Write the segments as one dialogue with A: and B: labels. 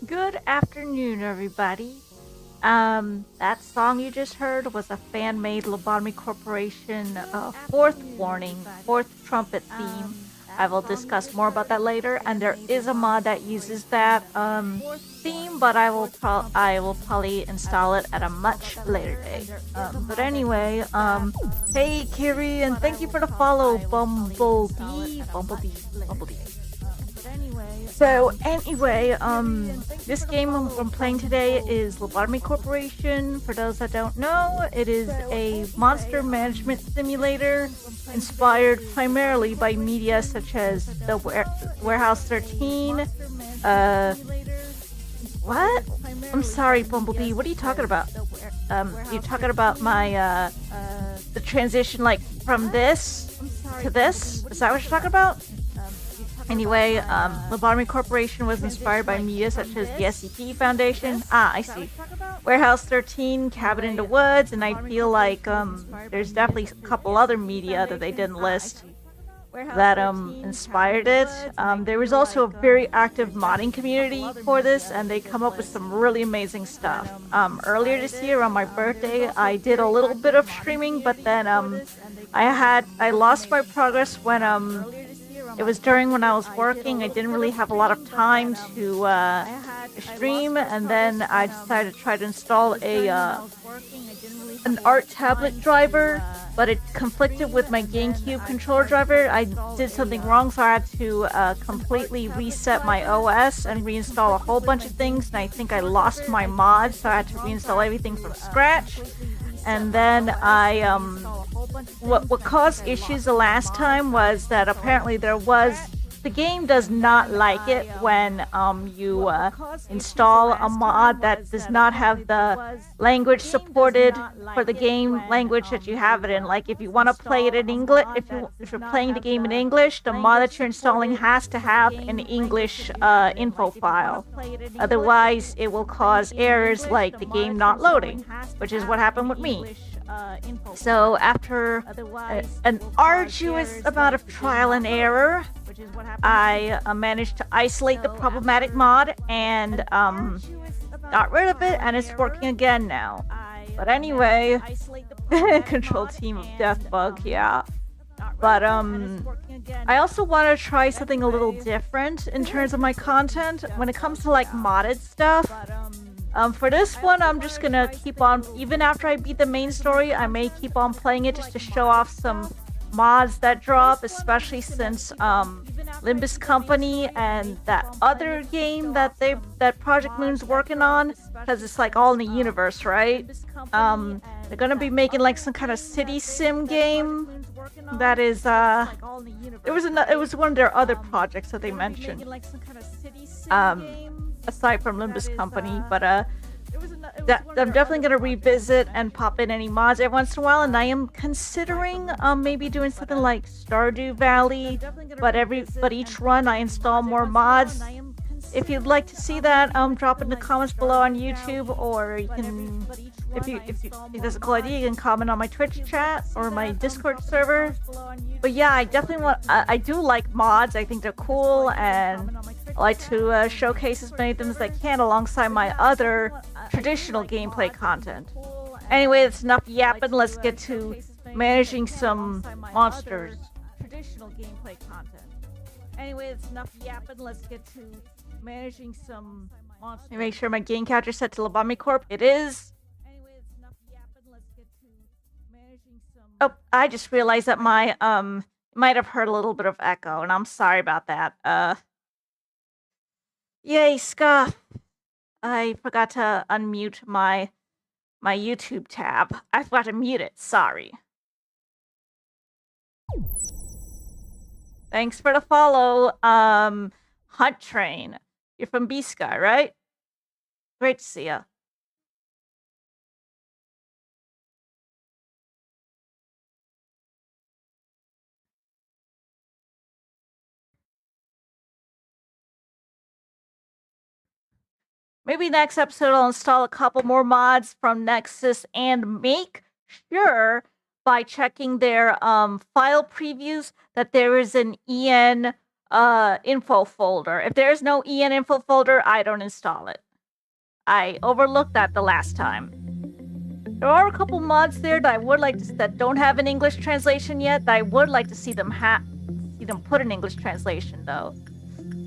A: Good afternoon, everybody. That song you just heard was a fan-made Lobotomy Corporation fourth warning, fourth trumpet theme. I will discuss more about that later, and there is a mod that uses that theme, but I will probably install it at a much later date. But anyway, hey Kiri, and thank you for the follow, Bumblebee. So anyway, this game I'm playing today is Lobotomy Corporation. For those that don't know, it is a monster management simulator inspired primarily by media such as the Warehouse 13. What? I'm sorry, Bumblebee. What are you talking about? You're talking about my the transition like from this to this? Is that what you're talking about? Anyway, Lobotomy Corporation was inspired by media such as the SCP Foundation. Ah, I see. Warehouse 13, Cabin in the Woods, and I feel like there's definitely a couple other media that they didn't list that inspired it. There was also a very active modding community for this, and they come up with some really amazing stuff. Earlier this year on my birthday, I did a little bit of streaming, but then I lost my progress when it was during when I was working. I didn't really have a lot of time to stream, and then I decided to try to install an art tablet driver, but it conflicted with my GameCube controller driver. I did something wrong, so I had to completely reset my OS and reinstall a whole bunch of things, and I think I lost my mod, so I had to reinstall everything from scratch. And then what caused issues the last time was that apparently the game does not like it when you install a mod that does not have the language supported for the game language that you have it in. Like if you want to play it in English, if you're playing the game in English, the mod that you're installing has to have an English info file. Otherwise, it will cause errors like the game not loading, which is what happened with me. So after an arduous amount of trial and error, I managed to isolate the problematic mod and got rid of it, and it's working again now. But anyway, control team of death bug, yeah. But I also want to try something a little different in terms of my content when it comes to like modded stuff. For this one, I'm just gonna keep on, even after I beat the main story, I may keep on playing it just to show off some mods that drop, especially since Limbus Company and that other game that Project Moon's working on, because it's like all in the universe, right? They're gonna be making like some kind of city sim game that is it was one of their other projects that they mentioned. Aside from Limbus Company, but I'm definitely gonna revisit and pop in any mods every once in a while, and I am considering maybe doing something like Stardew Valley, but each run I install more mods. If you'd like to see that, drop in the comments below on YouTube, or you can, if you think that's a cool idea, you can comment on my Twitch chat or my Discord server. But yeah, I definitely I do like mods. I think they're cool, and I like to showcase as many of them as I can alongside my other traditional gameplay content. Anyway, that's enough yapping. Let's get to managing some monsters. Traditional gameplay content. Anyway, it's enough yapping. Let's get to managing some monsters. Make sure my game capture set to Lobotomy Corp. It is. Anyway, it's enough yapping. Let's get to managing some. Oh, I just realized that my might have heard a little bit of echo, and I'm sorry about that. Yay, scuff! I forgot to unmute my YouTube tab. I forgot to mute it. Sorry. Thanks for the follow, Hunt Train. You're from B-Sky, right? Great to see ya. Maybe next episode I'll install a couple more mods from Nexus and make sure by checking their file previews that there is an EN info folder. If there's no EN info folder, I don't install it. I overlooked that the last time. There are a couple mods there that I would like to that don't have an English translation yet. That I would like to see them put an English translation though.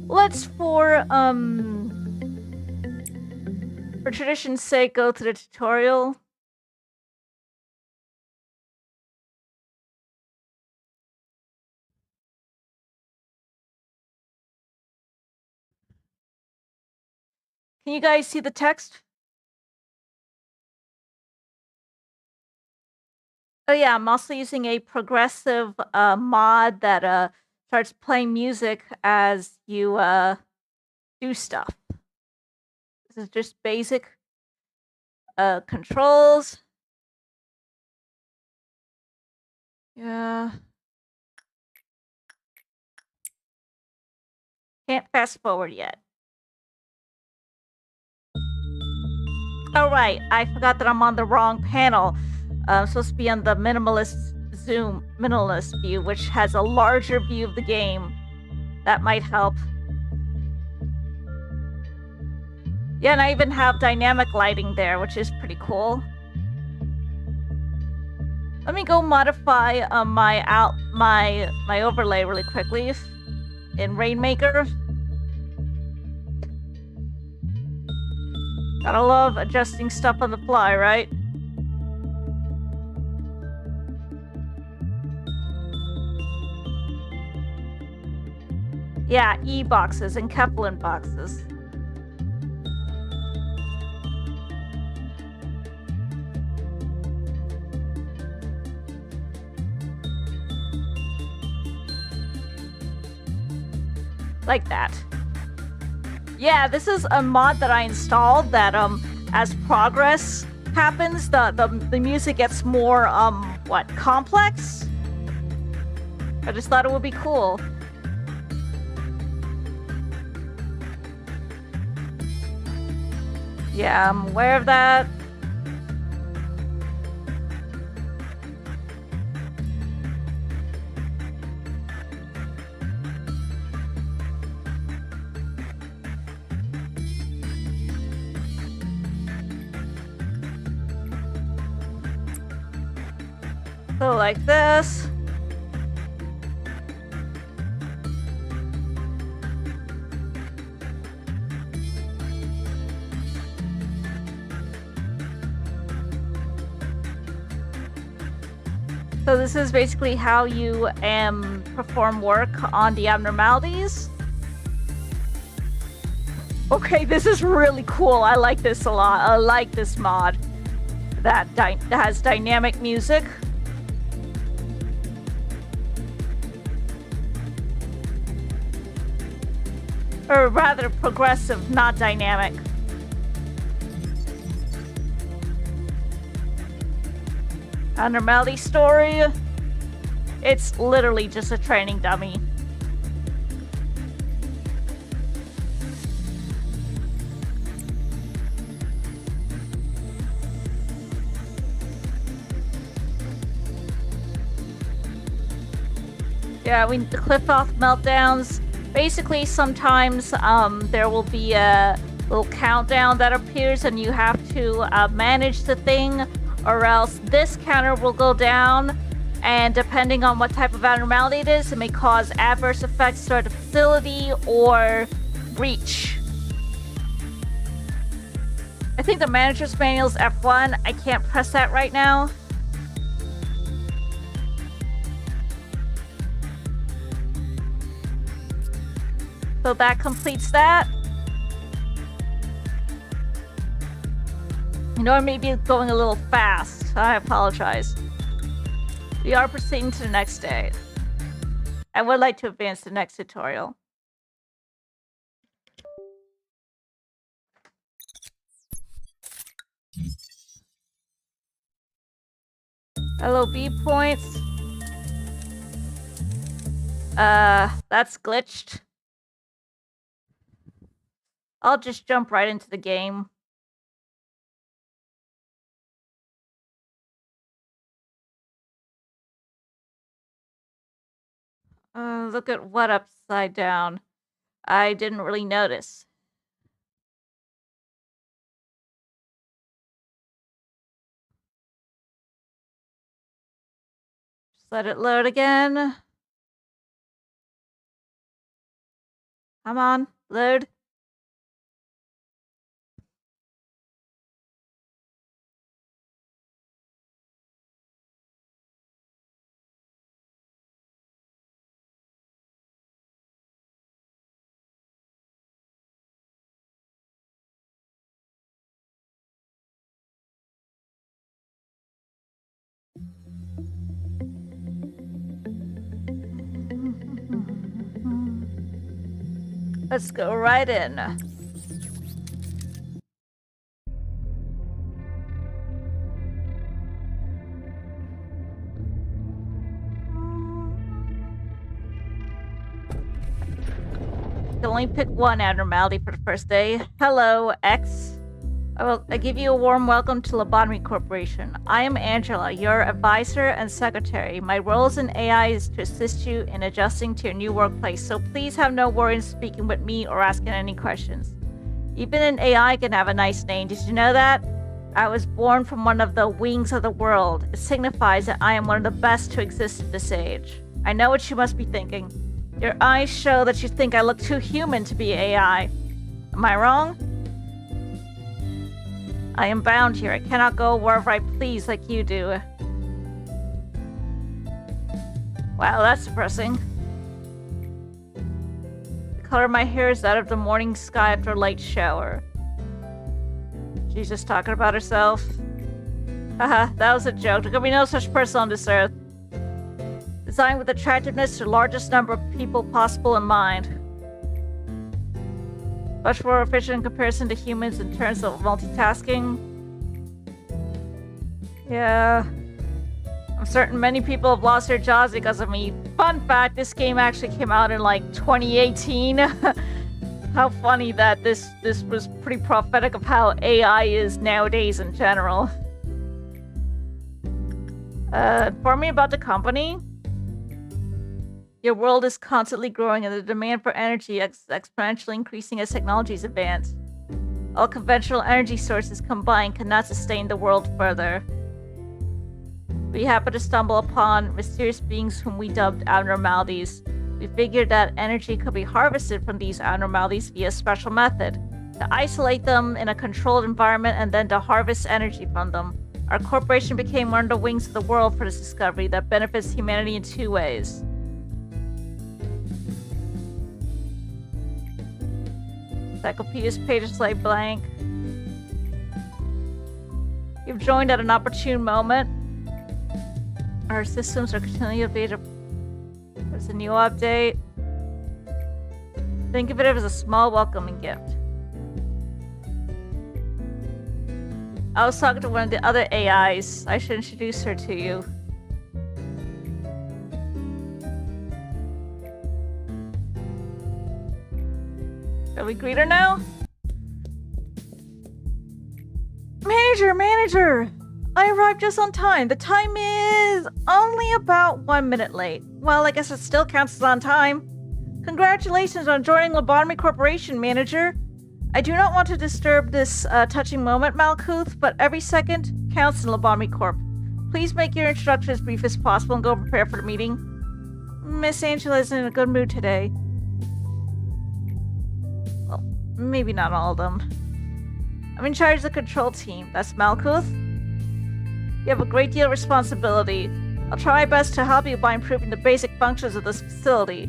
A: Let's for tradition's sake go to the tutorial. Can you guys see the text? Oh yeah, I'm also using a progressive mod that starts playing music as you do stuff. This is just basic controls. Yeah. Can't fast forward yet. Oh right, I forgot that I'm on the wrong panel. I'm supposed to be on the minimalist view, which has a larger view of the game. That might help. Yeah, and I even have dynamic lighting there, which is pretty cool. Let me go modify my overlay really quickly in Rainmaker. Gotta love adjusting stuff on the fly, right? Yeah, E boxes and Kepler boxes. Like that. Yeah, this is a mod that I installed that as progress happens, the music gets more complex. I just thought it would be cool. Yeah, I'm aware of that. So like this. So this is basically how you perform work on the abnormalities. Okay, this is really cool. I like this a lot. I like this mod that has dynamic music. Or rather progressive, not dynamic. Abnormality story. It's literally just a training dummy. Yeah, the cliff-off meltdowns. Basically, sometimes there will be a little countdown that appears and you have to manage the thing, or else this counter will go down, and depending on what type of abnormality it is, it may cause adverse effects to the facility or breach. I think the manager's manual is F1. I can't press that right now. So that completes that. You know, I may be going a little fast. I apologize. We are proceeding to the next day. I would like to advance the next tutorial. LOB points. That's glitched. I'll just jump right into the game. Look at what upside down. I didn't really notice. Just let it load again. Come on, load. Let's go right in. You can only pick one abnormality for the first day. Hello, X. I give you a warm welcome to Lobotomy Corporation. I am Angela, your advisor and secretary. My role as an AI is to assist you in adjusting to your new workplace, so please have no worries speaking with me or asking any questions. Even an AI can have a nice name. Did you know that? I was born from one of the wings of the world. It signifies that I am one of the best to exist at this age. I know what you must be thinking. Your eyes show that you think I look too human to be AI. Am I wrong? I am bound here. I cannot go wherever I please like you do. Wow, that's depressing. The color of my hair is that of the morning sky after a light shower. She's just talking about herself. Haha, that was a joke. There can be no such person on this earth. Designed with attractiveness to the largest number of people possible in mind. Much more efficient in comparison to humans in terms of multitasking. Yeah. I'm certain many people have lost their jobs because of me. Fun fact, this game actually came out in like 2018. How funny that this was pretty prophetic of how AI is nowadays in general. Inform me about the company. Your world is constantly growing and the demand for energy is exponentially increasing as technologies advance. All conventional energy sources combined cannot sustain the world further. We happened to stumble upon mysterious beings whom we dubbed abnormalities. We figured that energy could be harvested from these abnormalities via a special method. To isolate them in a controlled environment and then to harvest energy from them. Our corporation became one of the wings of the world for this discovery that benefits humanity in two ways. Encyclopedia's pages lay blank. You've joined at an opportune moment. Our systems are continually updated. There's a new update. Think of it as a small welcoming gift. I was talking to one of the other AIs. I should introduce her to you. Shall we greet her now? Manager! I arrived just on time. The time is only about 1 minute late. Well, I guess it still counts as on time. Congratulations on joining Lobotomy Corporation, Manager. I do not want to disturb this touching moment, Malkuth, but every second counts in Lobotomy Corp. Please make your introduction as brief as possible and go prepare for the meeting. Miss Angela is in a good mood today. Well, maybe not all of them. I'm in charge of the control team. That's Malkuth. You have a great deal of responsibility. I'll try my best to help you by improving the basic functions of this facility.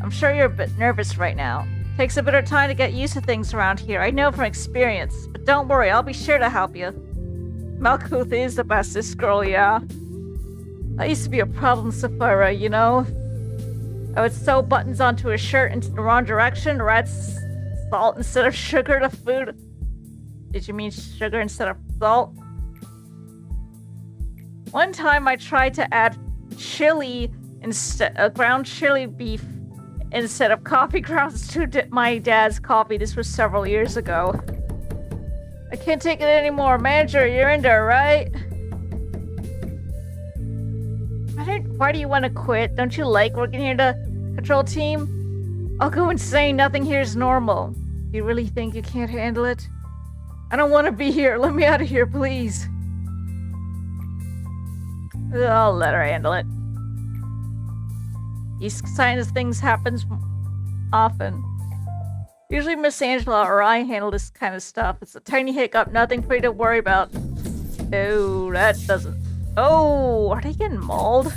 A: I'm sure you're a bit nervous right now. Takes a bit of time to get used to things around here. I know from experience. But don't worry, I'll be sure to help you. Malkuth is the bestest girl, yeah. I used to be a problem Sapphira, you know? I would sew buttons onto a shirt into the wrong direction or add salt instead of sugar to food. Did you mean sugar instead of salt? One time I tried to add chili ground chili beef instead of coffee grounds to my dad's coffee. This was several years ago. I can't take it anymore. Manager, you're in there, right? Why do you want to quit? Don't you like working here? Control team, I'll go insane. Nothing here is normal. You really think you can't handle it? I don't want to be here. Let me out of here, please. I'll let her handle it. These kinds of things happens often. Usually Miss Angela or I handle this kind of stuff. It's a tiny hiccup, nothing for you to worry about. Oh, that doesn't... Oh, are they getting mauled?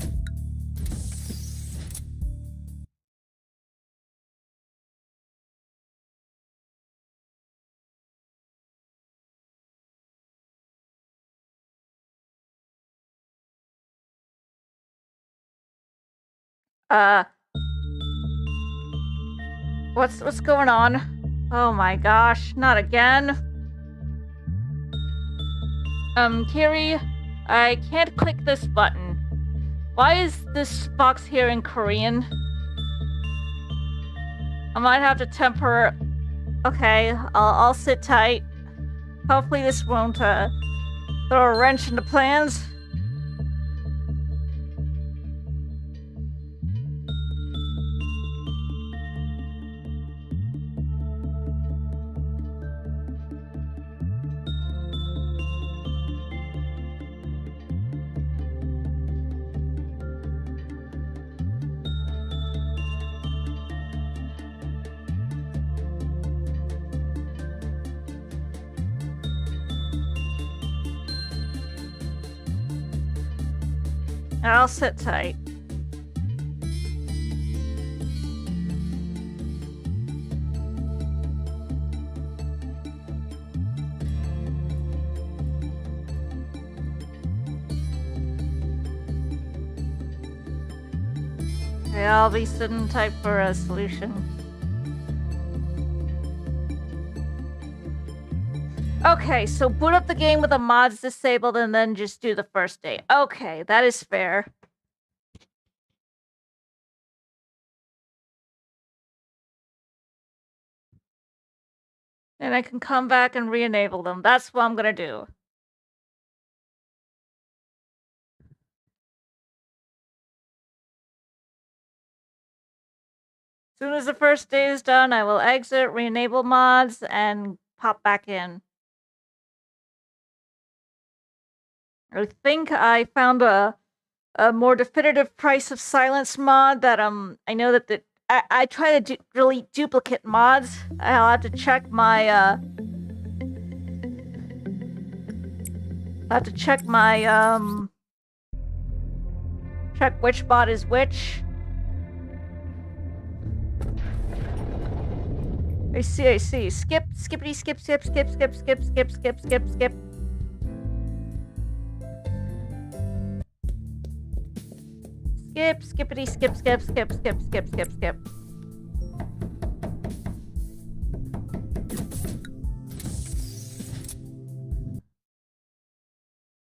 A: What's going on? Oh my gosh, not again. Kiri, I can't click this button. Why is this box here in Korean? I might have to temper... Okay, I'll sit tight. Hopefully this won't, throw a wrench into plans. I'll sit tight. Okay, I'll be sitting tight for a solution. Okay, so boot up the game with the mods disabled and then just do the first day. Okay, that is fair. And I can come back and re-enable them. That's what I'm gonna do. As soon as the first day is done, I will exit, re-enable mods, and pop back in. I think I found a more definitive price of silence mod that I know that I try to delete duplicate mods. I'll have to check my check which mod is which. I see. Skip, skippity, skip. Skip, skippity, skip.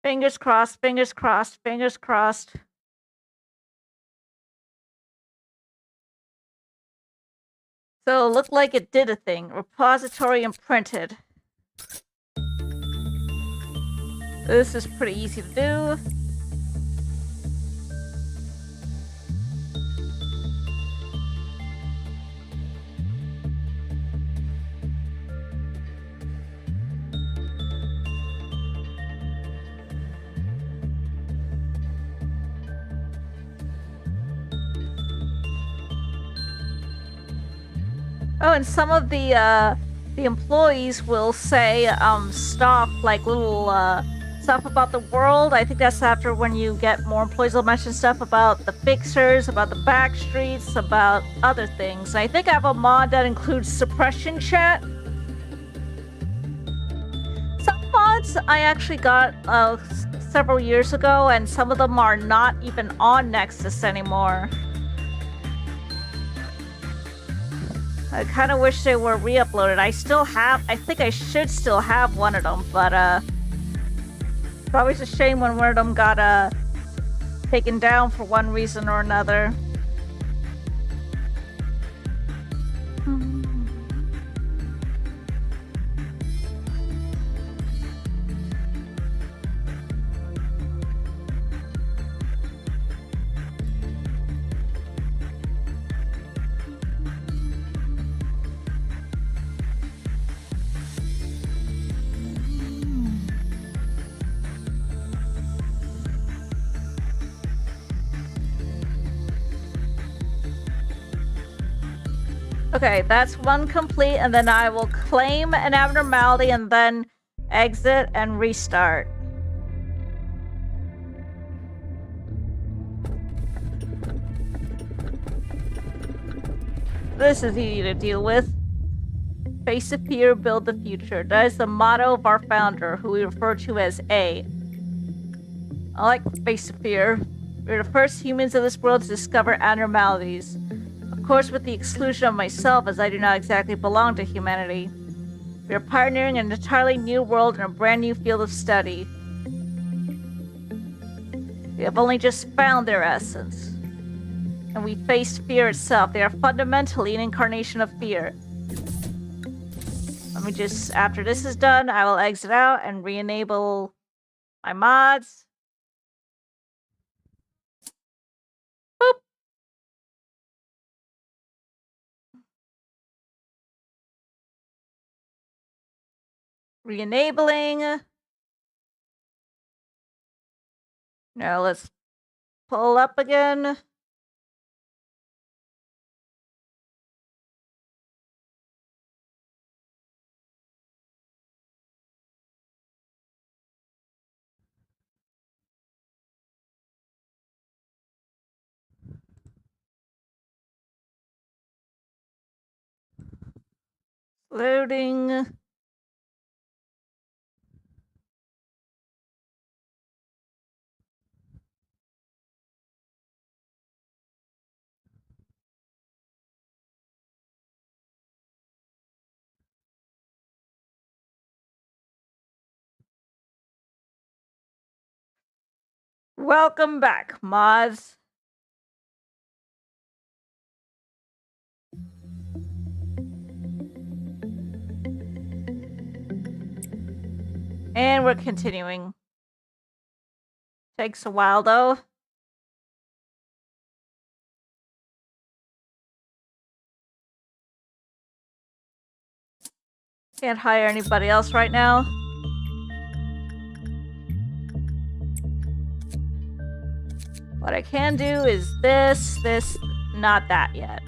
A: Fingers crossed. So it looked like it did a thing. Repository imprinted. This is pretty easy to do. Oh, and some of the employees will say stuff like little stuff about the world. I think that's after when you get more employees will mention stuff about the fixers, about the back streets, about other things. I think I have a mod that includes suppression chat. Some mods I actually got several years ago, and some of them are not even on Nexus anymore. I kind of wish they were re-uploaded. I think I should still have one of them, but it's always a shame when one of them got taken down for one reason or another. Okay, that's one complete, and then I will claim an abnormality and then exit and restart. This is easy to deal with. Face the fear, build the future. That is the motto of our founder, who we refer to as A. I like face the fear. We're the first humans of this world to discover abnormalities. Of course, with the exclusion of myself, as I do not exactly belong to humanity. We are pioneering an entirely new world and a brand new field of study. We have only just found their essence. And we face fear itself. They are fundamentally an incarnation of fear. Let me just, after this is done, I will exit out and re-enable my mods. Boop. Re-enabling. Now let's pull up again. Loading. Welcome back, mods. And we're continuing. Takes a while though. Can't hire anybody else right now. What I can do is this, not that yet.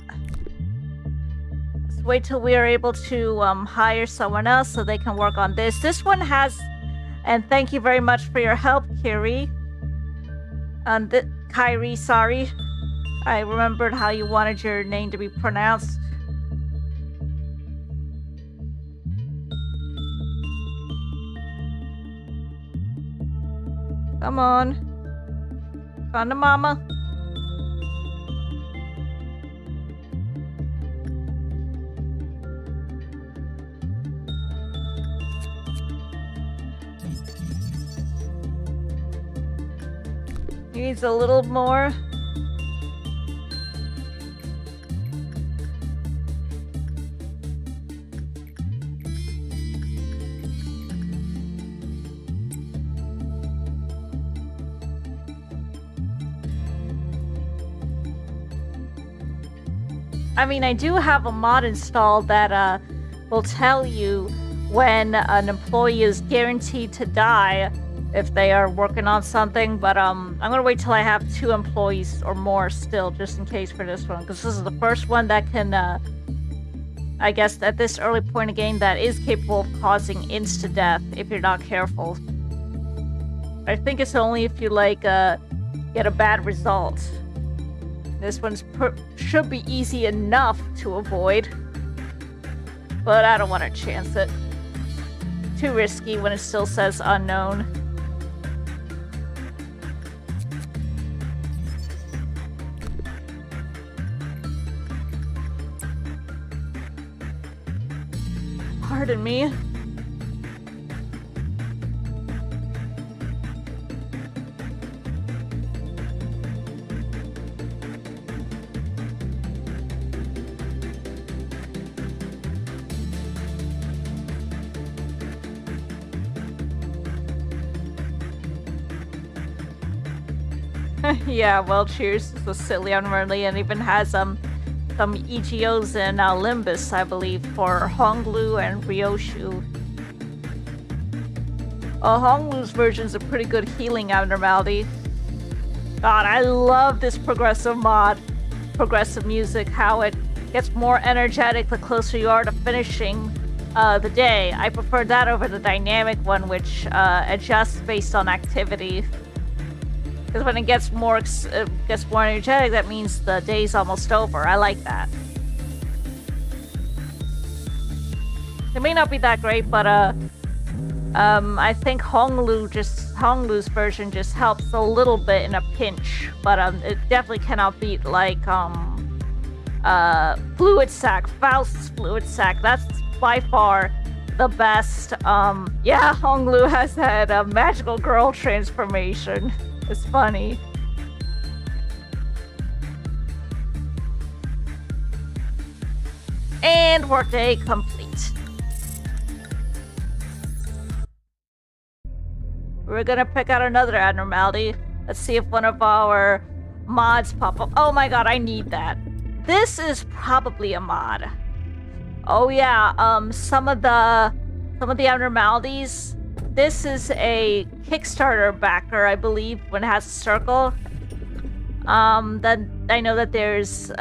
A: Let's wait till we are able to hire someone else so they can work on this. This one has, and thank you very much for your help, Kyrie. Kyrie, sorry. I remembered how you wanted your name to be pronounced. Come on. Found a mama. Needs a little more. I mean, I do have a mod installed that will tell you when an employee is guaranteed to die if they are working on something, but I'm gonna wait till I have 2 employees or more still, just in case for this one, because this is the first one that can, I guess at this early point of game, that is capable of causing insta-death if you're not careful. I think it's only if you, like, get a bad result. This one should be easy enough to avoid, but I don't want to chance it. Too risky when it still says unknown. Pardon me. Yeah, well, cheers. This was silly unworthy, and even has some EGOs in Limbus, I believe, for Honglu and Ryoshu. Honglu's version is a pretty good healing abnormality. God, I love this progressive mod, progressive music, how it gets more energetic the closer you are to finishing the day. I prefer that over the dynamic one, which adjusts based on activity. Because when it gets more energetic, that means the day's almost over. I like that. It may not be that great, but I think Honglu's version just helps a little bit in a pinch, but it definitely cannot beat like Fluid Sac, Faust's Fluid Sac. That's by far the best. Yeah, Honglu has had a magical girl transformation. It's funny. And workday complete. We're gonna pick out another abnormality. Let's see if one of our mods pop up. Oh my god, I need that. This is probably a mod. Oh yeah, some of the abnormalities. This is a Kickstarter backer, I believe, when it has a circle. Then I know that there's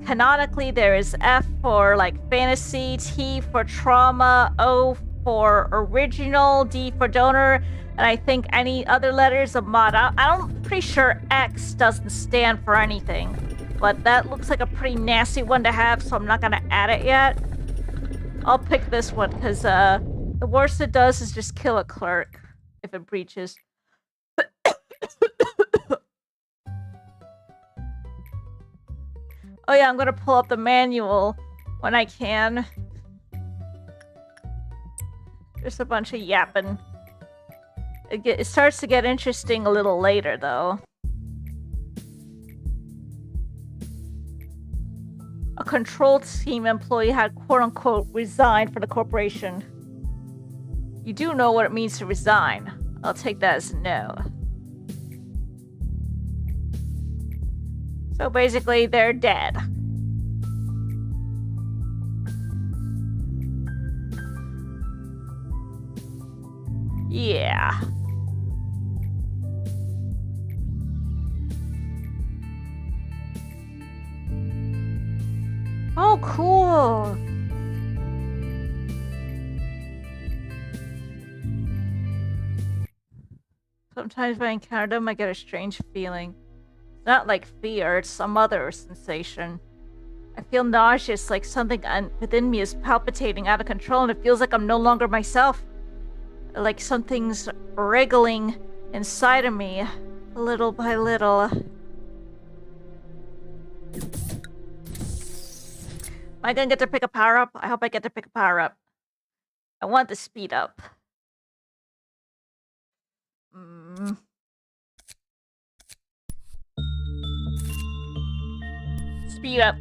A: canonically there is F for like fantasy, T for trauma, O for original, D for donor, and I think any other letters of mod. I'm pretty sure X doesn't stand for anything, but that looks like a pretty nasty one to have, so I'm not gonna add it yet. I'll pick this one because the worst it does is just kill a clerk if it breaches. Oh yeah, I'm gonna pull up the manual when I can. Just a bunch of yapping. It starts to get interesting a little later, though. A control team employee had quote-unquote resigned from the corporation. You do know what it means to resign. I'll take that as a no. So basically, they're dead. Yeah. Oh, cool. Sometimes when I encounter them, I get a strange feeling. It's not like fear, it's some other sensation. I feel nauseous, like something within me is palpitating out of control, and it feels like I'm no longer myself. Like something's wriggling inside of me, little by little. Am I gonna get to pick a power up? I hope I get to pick a power up. I want the speed up. Speed up.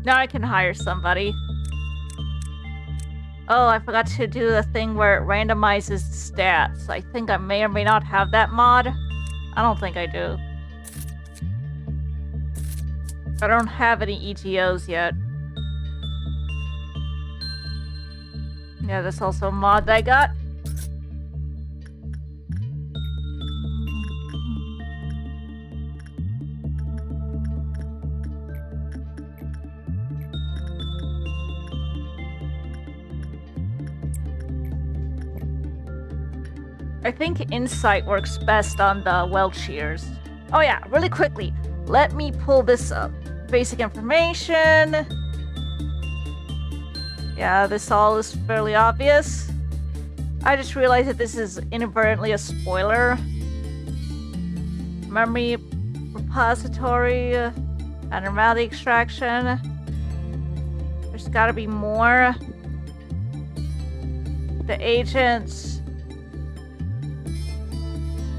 A: Now I can hire somebody. Oh, I forgot to do the thing where it randomizes stats. I think I may or may not have that mod. I don't think I do. I don't have any ETOs yet. Yeah, that's also a mod that I got. I think Insight works best on the Welchiers. Oh yeah, really quickly, let me pull this up. Basic information. Yeah, this all is fairly obvious. I just realized that this is inadvertently a spoiler. Memory repository, abnormality extraction. There's gotta be more. The agents.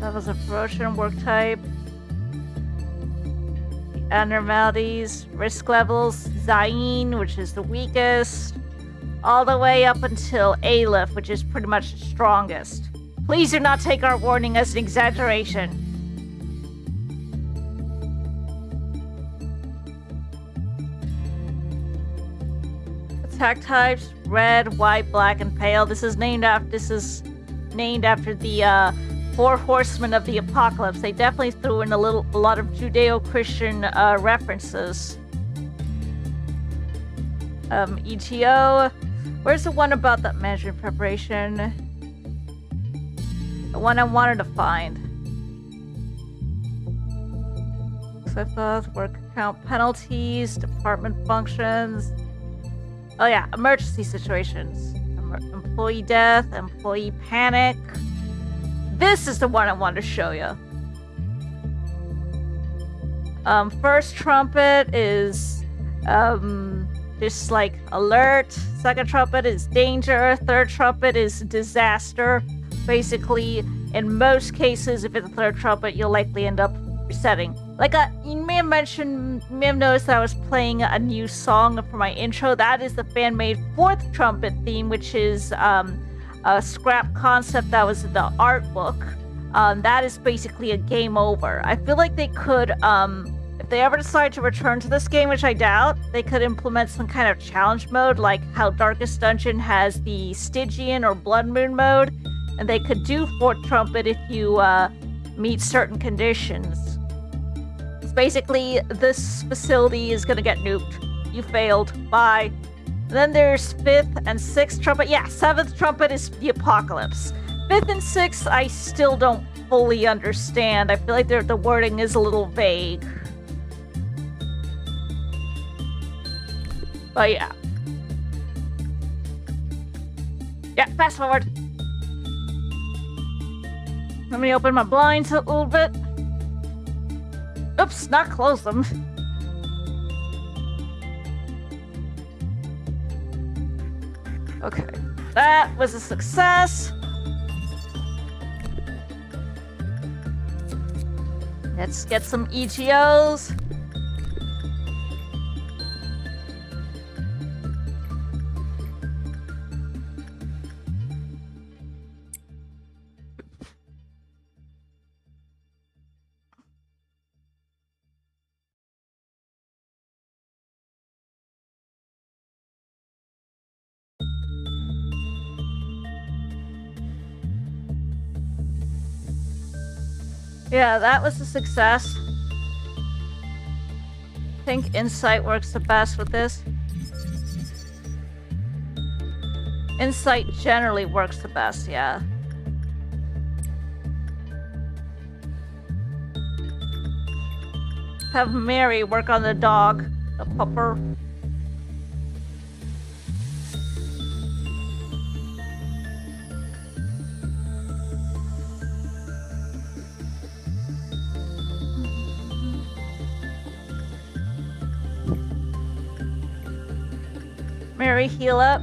A: Levels of promotion, work type. The abnormalities, risk levels, Zayn, which is the weakest. All the way up until Aleph, which is pretty much the strongest. Please do not take our warning as an exaggeration. Attack types, red, white, black, and pale. This is named after the four horsemen of the apocalypse. They definitely threw in a lot of Judeo-Christian references. ETO. Where's the one about that management preparation? The one I wanted to find. Work account penalties, department functions. Oh yeah, emergency situations. Employee death, employee panic. This is the one I wanted to show you. First trumpet is just like alert. Second trumpet is danger. Third trumpet is disaster. Basically, in most cases, if it's a third trumpet, you'll likely end up resetting. Like, you may have noticed that I was playing a new song for my intro. That is the fan-made fourth trumpet theme, which is a scrap concept that was in the art book. That is basically a game over. I feel like they could, if they ever decide to return to this game, which I doubt, they could implement some kind of challenge mode, like how Darkest Dungeon has the Stygian or Blood Moon mode, and they could do fourth trumpet if you meet certain conditions. Basically, this facility is gonna get nuked. You failed. Bye. And then there's fifth and sixth trumpet. Yeah, seventh trumpet is the apocalypse. Fifth and sixth, I still don't fully understand. I feel like the wording is a little vague. But yeah. Yeah, fast forward. Let me open my blinds a little bit. Oops, not close them. Okay, that was a success. Let's get some EGOs. Yeah, that was a success. I think Insight works the best with this. Insight generally works the best, yeah. Have Mary work on the dog, the pupper. Mary, heal up.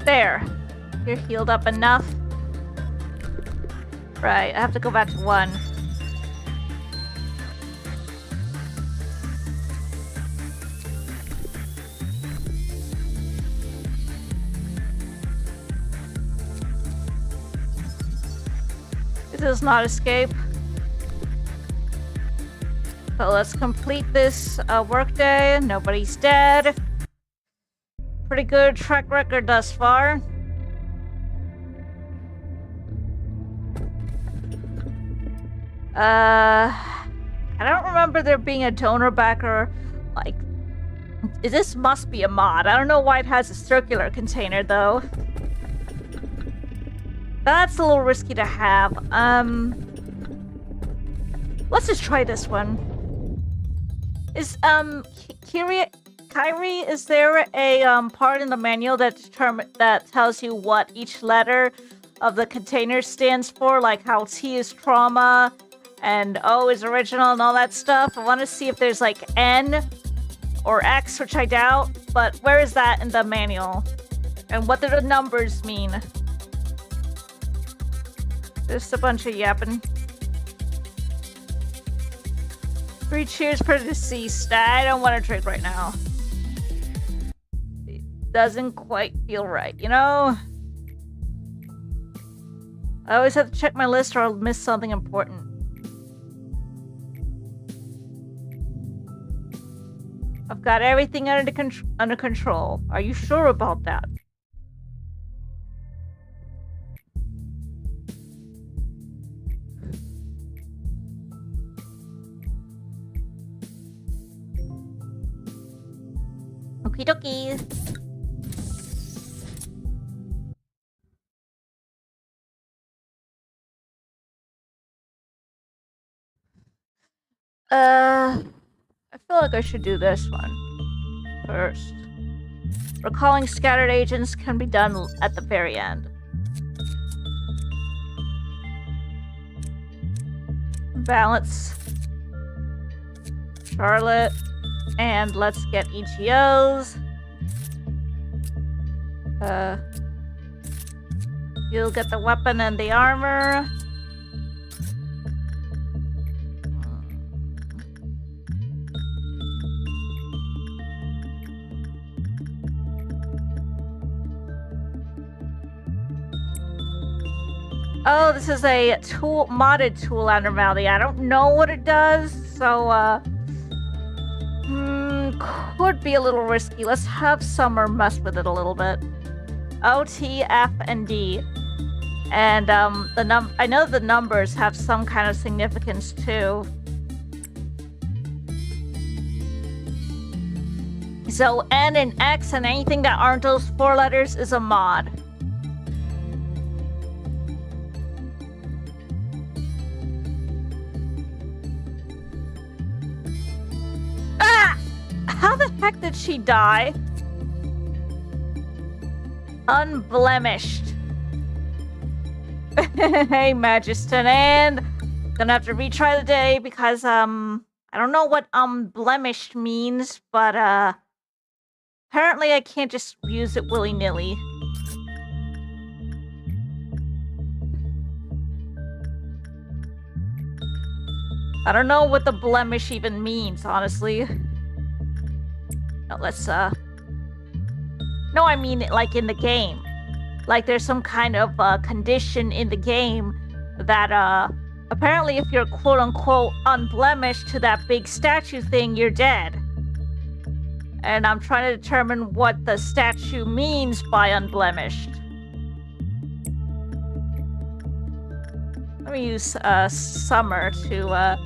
A: There. You're healed up enough. Right, I have to go back to 1. It does not escape. So let's complete this workday. Nobody's dead. Pretty good track record thus far. I don't remember there being a donor backer. Like, this must be a mod. I don't know why it has a circular container though. That's a little risky to have. Let's just try this one. Is Kyrie, is there a part in the manual that tells you what each letter of the container stands for? Like how T is trauma and O is original and all that stuff? I want to see if there's like N or X, which I doubt, but where is that in the manual? And what do the numbers mean? Just a bunch of yapping. 3 cheers for the deceased. I don't want to drink right now. It doesn't quite feel right, you know? I always have to check my list or I'll miss something important. I've got everything under control. Are you sure about that? Okie dokie. I feel like I should do this one first. Recalling scattered agents can be done at the very end. Balance. Charlotte. And let's get ETOs. You'll get the weapon and the armor. Oh, this is a tool, modded tool abnormality. I don't know what it does, so, could be a little risky. Let's have Summer mess with it a little bit. O, T, F, and D. And, I know the numbers have some kind of significance, too. So, N and X and anything that aren't those 4 letters is a mod. How the heck did she die? Unblemished. Hey, Magiston, and gonna have to retry the day because, I don't know what unblemished means, but, apparently I can't just use it willy-nilly. I don't know what the blemish even means, honestly. No, let's, No, I mean, like, in the game. Like, there's some kind of, condition in the game that, apparently if you're quote-unquote unblemished to that big statue thing, you're dead. And I'm trying to determine what the statue means by unblemished. Let me use, Summer to,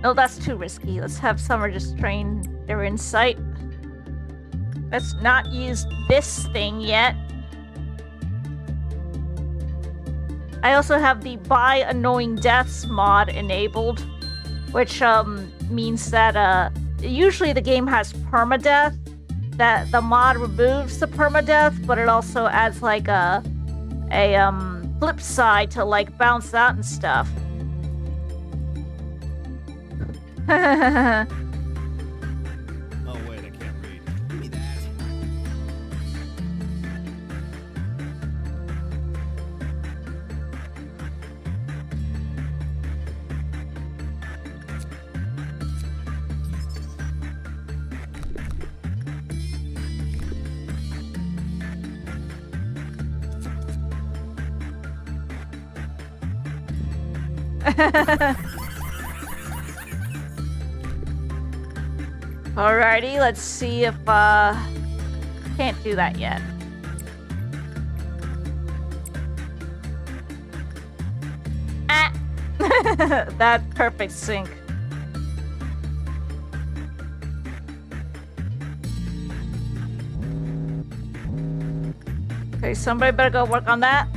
A: no, that's too risky. Let's have Summer just train their insight. Let's not use this thing yet. I also have the Buy Annoying Deaths mod enabled, which means that usually the game has permadeath. That the mod removes the permadeath, but it also adds like a flip side to like bounce out and stuff.
B: Oh wait, I can't read. Give me that.
A: Alrighty, let's see if, can't do that yet. Ah! That perfect sync. Okay, somebody better go work on that.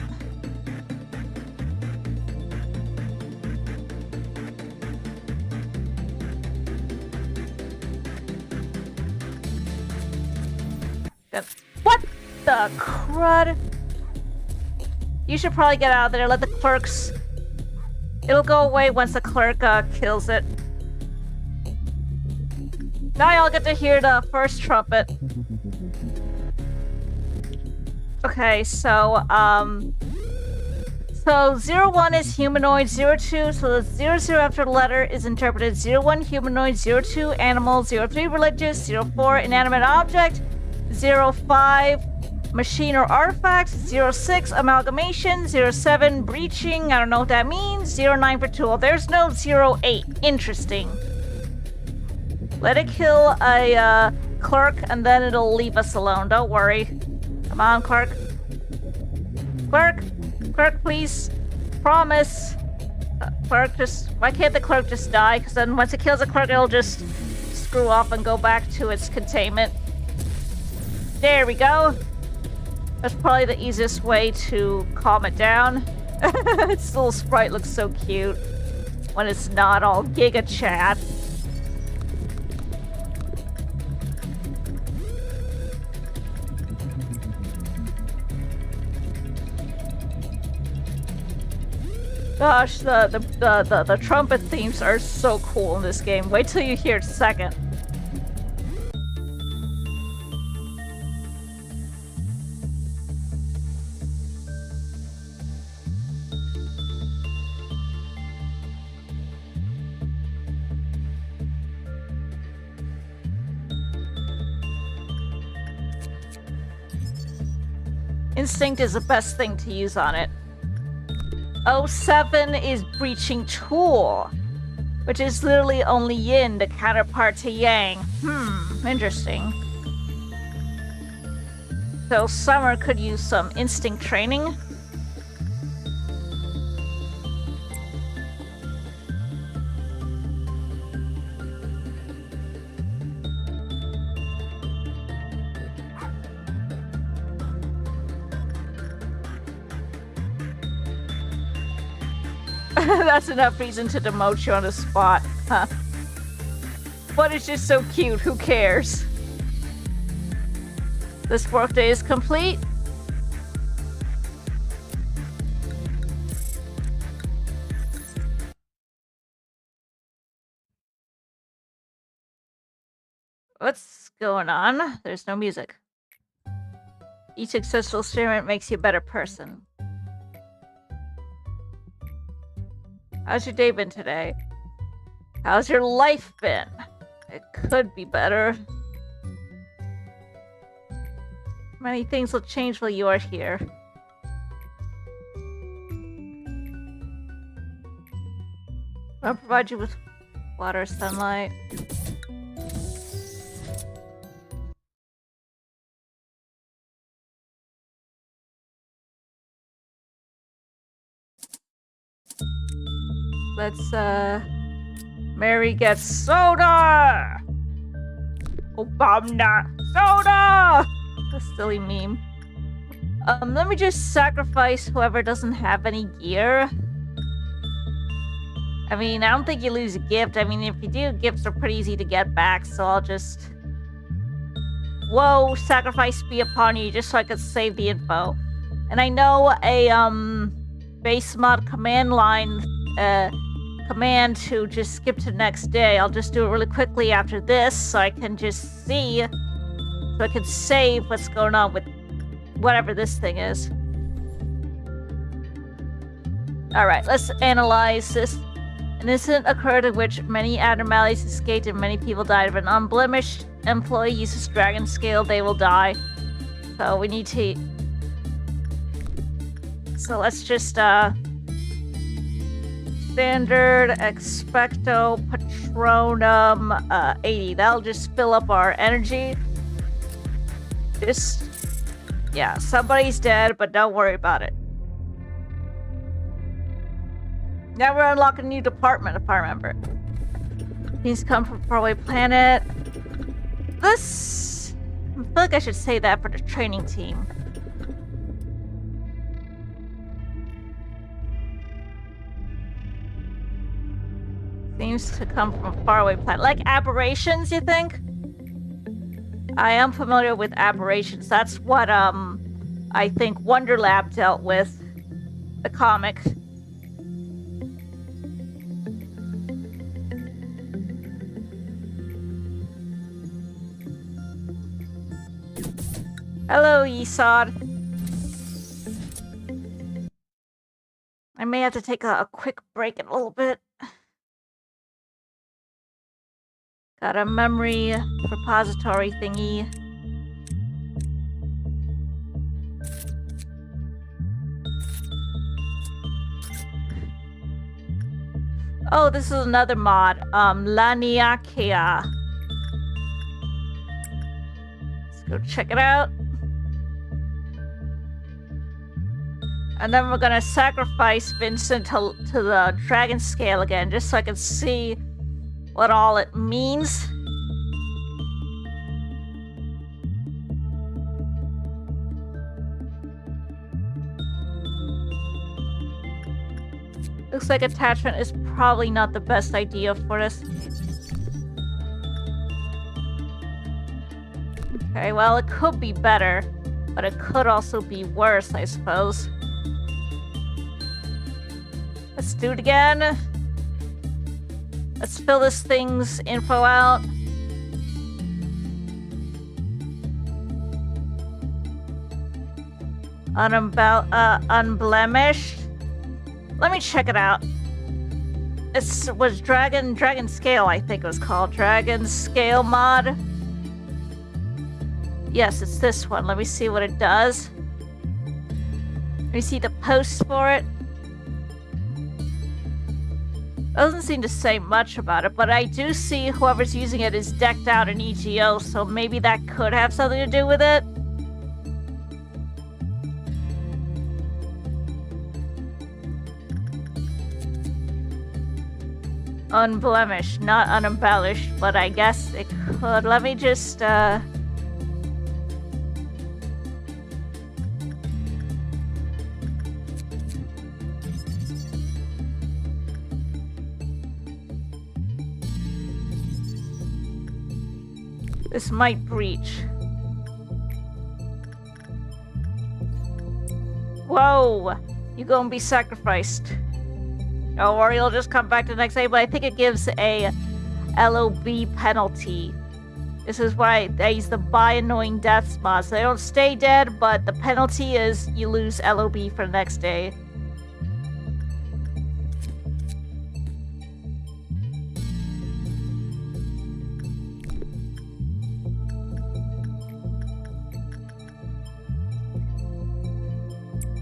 A: What the crud? You should probably get out of there. Let the clerks... It'll go away once the clerk kills it. Now y'all get to hear the first trumpet. Okay, so 01 is humanoid, 02, so the 00 after the letter is interpreted 01 humanoid, 02 animal, 03 religious, 04 inanimate object, 05 machine or artifact, 06 amalgamation, 07 breaching, I don't know what that means, 09 for tool. There's no 08. Interesting. Let it kill a clerk and then it'll leave us alone. Don't worry. Come on, clerk. Clerk, please. Promise. Clerk, just... Why can't the clerk just die? Because then once it kills a clerk, it'll just screw off and go back to its containment. There we go. That's probably the easiest way to calm it down. Its little sprite looks so cute when it's not all Giga Chat. Gosh, the trumpet themes are so cool in this game. Wait till you hear it second. Instinct is the best thing to use on it. 07 is Breaching Tool, which is literally only yin, the counterpart to yang. Interesting. So Summer could use some instinct training. That's enough reason to demote you on the spot, huh? But it's just so cute, who cares? This workday is complete. What's going on? There's no music. Each successful experiment makes you a better person. How's your day been today? How's your life been? It could be better. Many things will change while you are here. I'll provide you with water, sunlight. Let's, Mary gets soda! Obama soda! A silly meme. Let me just sacrifice whoever doesn't have any gear. I mean, I don't think you lose a gift. I mean, if you do, gifts are pretty easy to get back, so I'll just... Whoa, sacrifice be upon you, just so I could save the info. And I know a, base mod command line, command to just skip to the next day. I'll just do it really quickly after this so I can just see, so I can save what's going on with whatever this thing is. Alright, let's analyze this. An incident occurred in which many abnormalities escaped and many people died. If an unblemished employee uses dragon scale, they will die. So we need to... So let's just, Standard, Expecto, Patronum, 80. That'll just fill up our energy. Just... Yeah, somebody's dead, but don't worry about it. Now we're unlocking a new department, if I remember. These come from a faraway planet. This... I feel like I should say that for the training team. Seems to come from a faraway planet. Like aberrations, you think? I am familiar with aberrations. That's what, I think Wonder Lab dealt with. The comic. Hello, Yesod. I may have to take a quick break in a little bit. Got a memory repository thingy. Oh, this is another mod. Laniakia. Let's go check it out. And then we're gonna sacrifice Vincent to the dragon scale again, just so I can see what all it means. Looks like attachment is probably not the best idea for this. Okay, well, it could be better, but it could also be worse, I suppose. Let's do it again. Let's fill this thing's info out. Unblemished. Let me check it out. It was Dragon Scale, I think it was called. Dragon Scale mod. Yes, it's this one. Let me see what it does. Let me see the post for it. Doesn't seem to say much about it, but I do see whoever's using it is decked out in EGO, so maybe that could have something to do with it. Unblemished, not unembellished, but I guess it could. Let me just, This might breach. Whoa! You gonna be sacrificed. Don't worry, it'll just come back the next day, but I think it gives a LOB penalty. This is why I use the buy annoying deaths mod. So they don't stay dead, but the penalty is you lose LOB for the next day.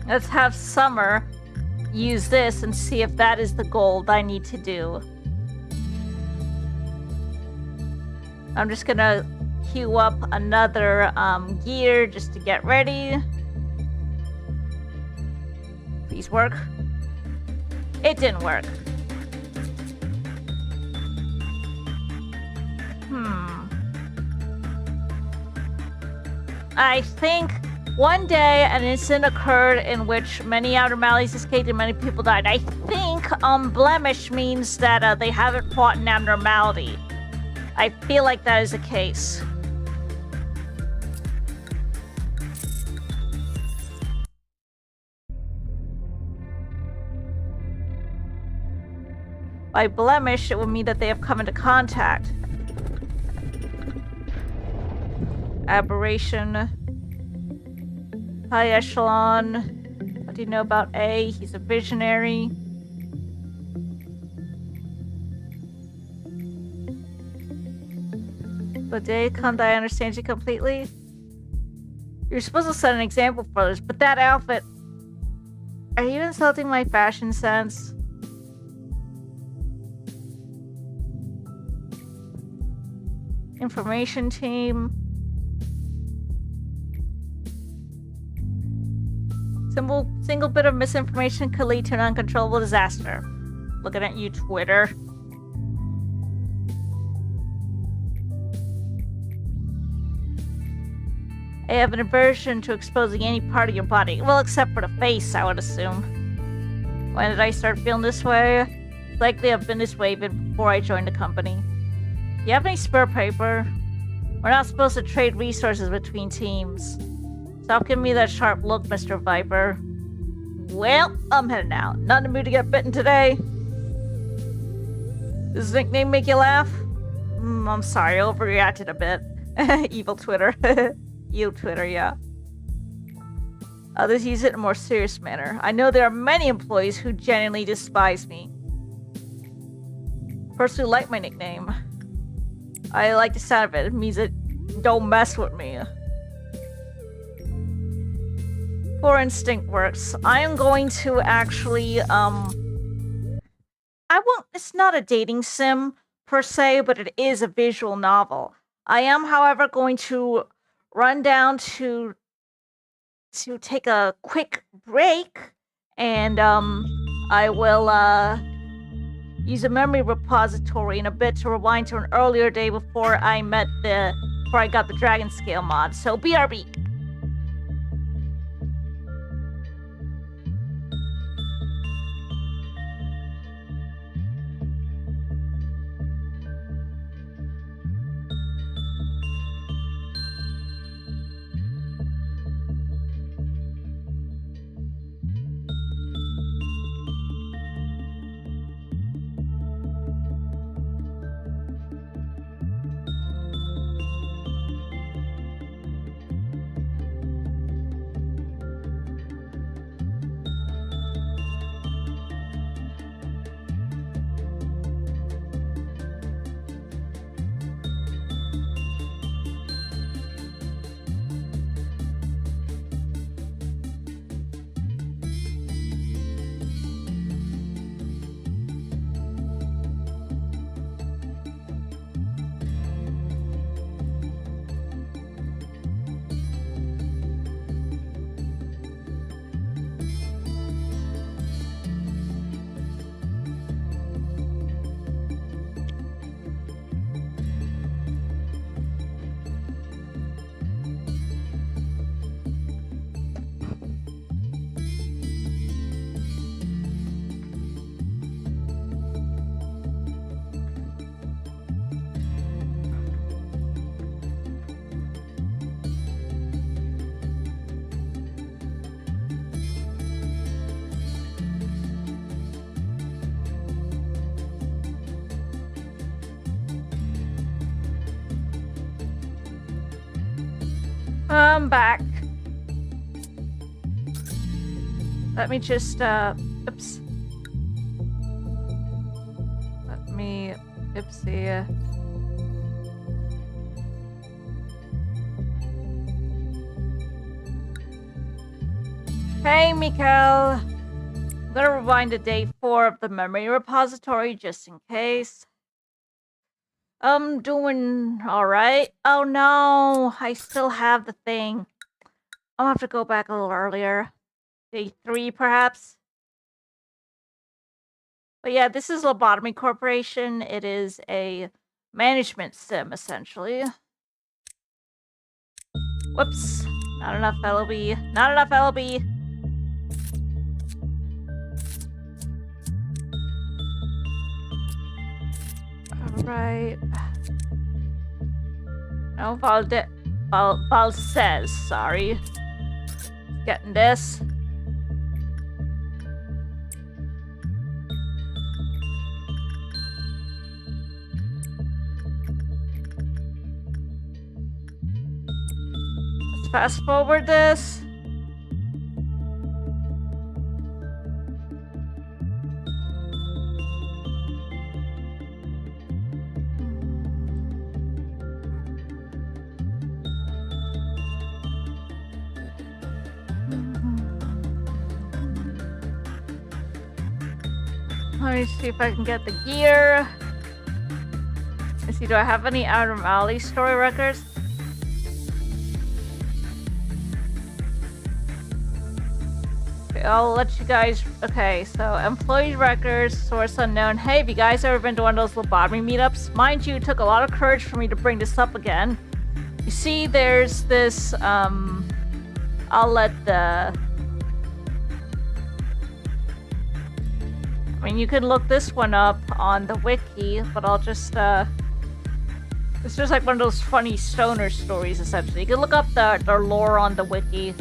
A: Let's have Summer use this and see if that is the gold I need to do. I'm just gonna queue up another gear just to get ready. Please work. It didn't work. I think one day an incident occurred in which many abnormalities escaped and many people died. I think blemish means that they haven't fought an abnormality. I feel like that is the case. By blemish, it would mean that they have come into contact. Aberration. High echelon. What do you know about A? He's a visionary. But Daycon, I understand you completely. You're supposed to set an example for others, but that outfit. Are you insulting my fashion sense? Information team. Single bit of misinformation could lead to an uncontrollable disaster. Looking at you, Twitter. I have an aversion to exposing any part of your body. Well, except for the face, I would assume. When did I start feeling this way? Likely I've been this way even before I joined the company. Do you have any spare paper? We're not supposed to trade resources between teams. Stop giving me that sharp look, Mr. Viper. Well, I'm heading out. Not in the mood to get bitten today. Does his nickname make you laugh? I'm sorry, I overreacted a bit. Evil Twitter. You Twitter, yeah. Others use it in a more serious manner. I know there are many employees who genuinely despise me. Personally like my nickname. I like the sound of it. It means that don't mess with me. Poor instinct works. I am going to actually, it's not a dating sim per se, but it is a visual novel. I am, however, going to run down to take a quick break, and I will use a memory repository in a bit to rewind to an earlier day before I got the Dragon Scale mod. So BRB. I'm back. Let me just, oops. Let me, oopsie. Hey, Mikael. I'm gonna rewind to day 4 of the memory repository just in case. I'm doing alright. Oh no, I still have the thing. I'll have to go back a little earlier. Day 3, perhaps? But yeah, this is Lobotomy Corporation. It is a management sim, essentially. Whoops. Not enough LB. Not enough LB. Alright. No, Val says, sorry. Getting this. Let's fast forward this. Let me see if I can get the gear. Let's see, do I have any abnormality story records? Okay, I'll let you guys. Okay, so employee records, source unknown. Hey, have you guys ever been to one of those lobotomy meetups? Mind you, it took a lot of courage for me to bring this up again. You see, there's this, I'll let the. I mean, you can look this one up on the wiki, but I'll just, it's just like one of those funny stoner stories, essentially. You can look up the lore on the wiki.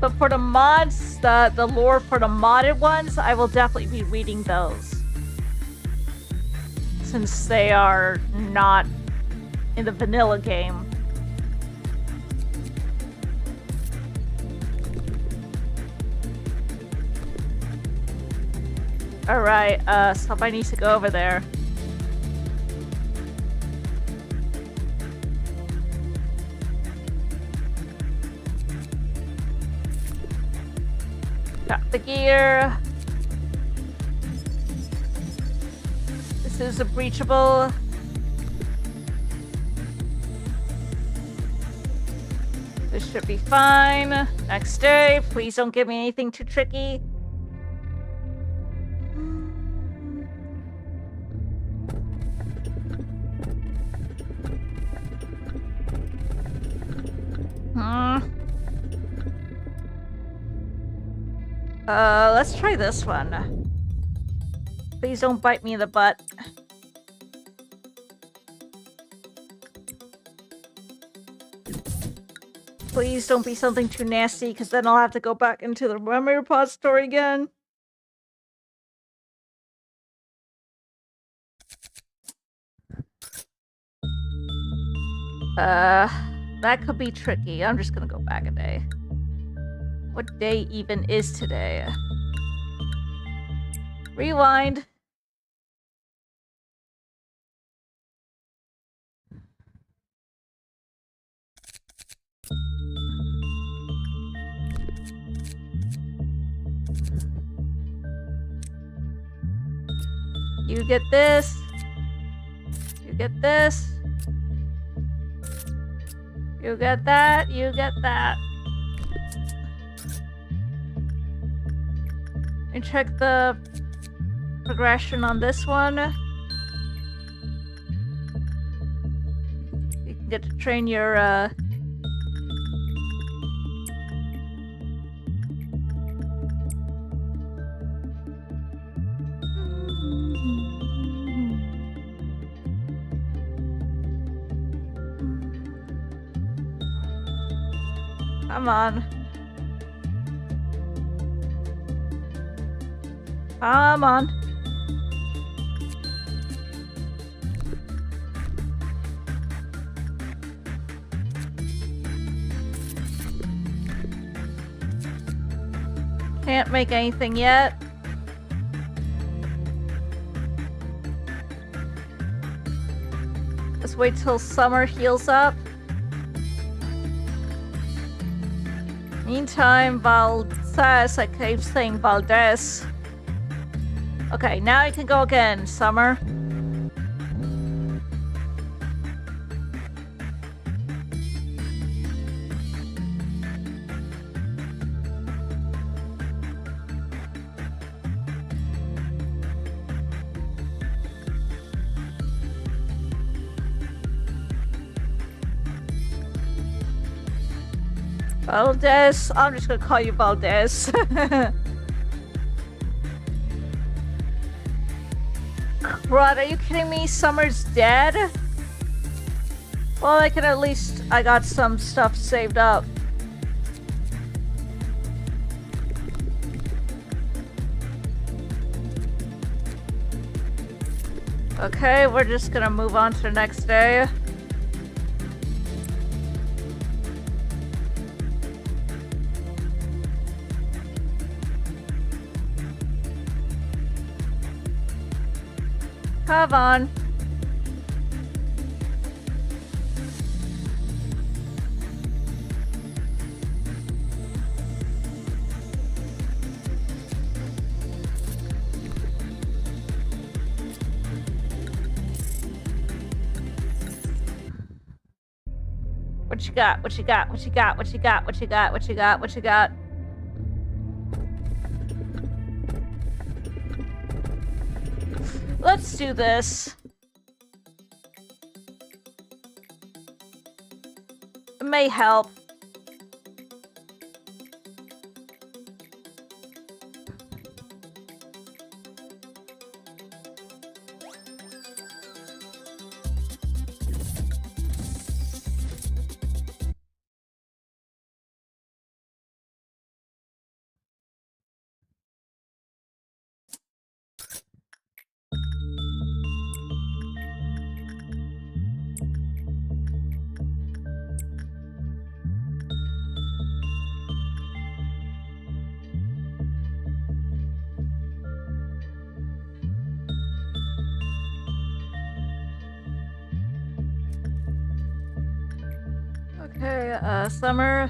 A: But for the mods, the lore for the modded ones, I will definitely be reading those. Since they are not in the vanilla game. Alright, somebody needs to go over there. Got the gear. This is a breachable. This should be fine. Next day, please don't give me anything too tricky. Let's try this one. Please don't bite me in the butt. Please don't be something too nasty, because then I'll have to go back into the memory repository again. That could be tricky. I'm just gonna go back a day. What day even is today? Rewind. You get this. You get this. You get that. You get that. And check the progression on this one. You can get to train your Come on. Come on. Can't make anything yet. Let's wait till Summer heals up. Meantime, Valdez, I keep saying Valdez. Okay, now you can go again, Summer. Valdez. I'm just gonna call you Valdez. Crud, are you kidding me? Summer's dead? Well, I can at least... I got some stuff saved up. Okay, we're just gonna move on to the next day. Come on. What you got? What you got? What you got? What you got? What you got? What you got? What you got? Let's do this. It may help. Okay, Summer.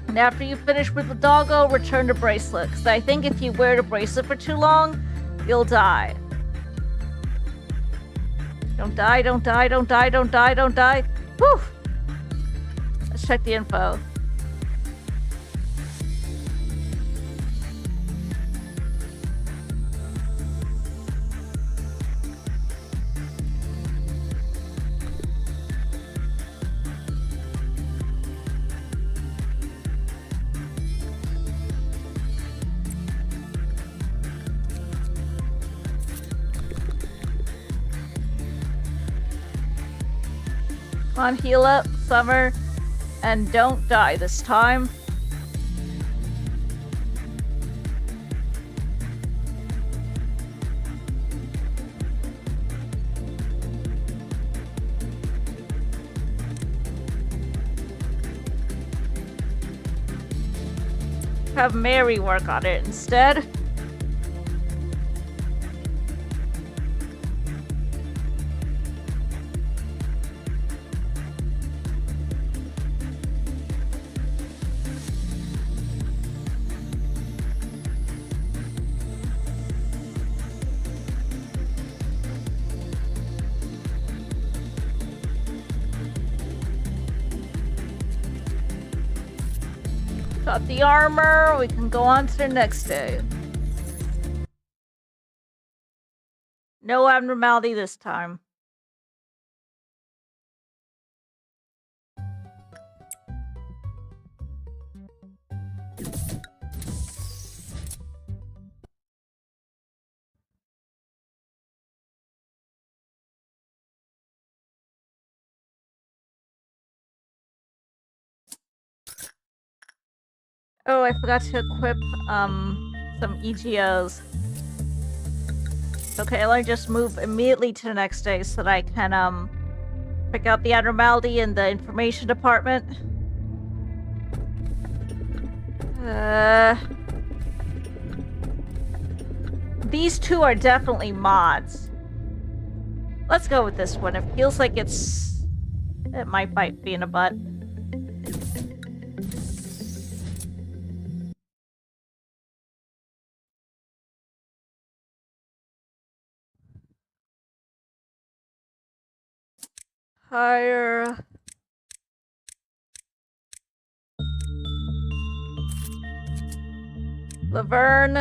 A: And after you finish with the doggo, return the bracelet. Because I think if you wear the bracelet for too long, you'll die. Don't die, don't die, don't die, don't die, don't die. Whew! Let's check the info. Come on, heal up, Summer, and don't die this time. Have Mary work on it instead. Got the armor. We can go on to the next day. No abnormality this time. Oh, I forgot to equip some EGOs. Okay, let me just move immediately to the next day so that I can pick out the abnormality in the information department. These two are definitely mods. Let's go with this one. It feels like it might bite me in the butt. Hire. Laverne.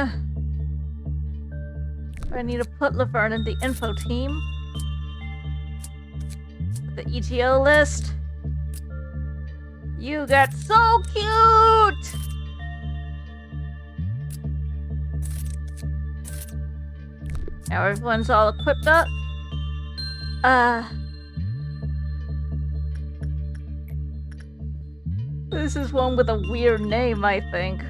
A: I need to put Laverne in the info team. The EGO list. You got so cute! Now everyone's all equipped up. This is one with a weird name, I think.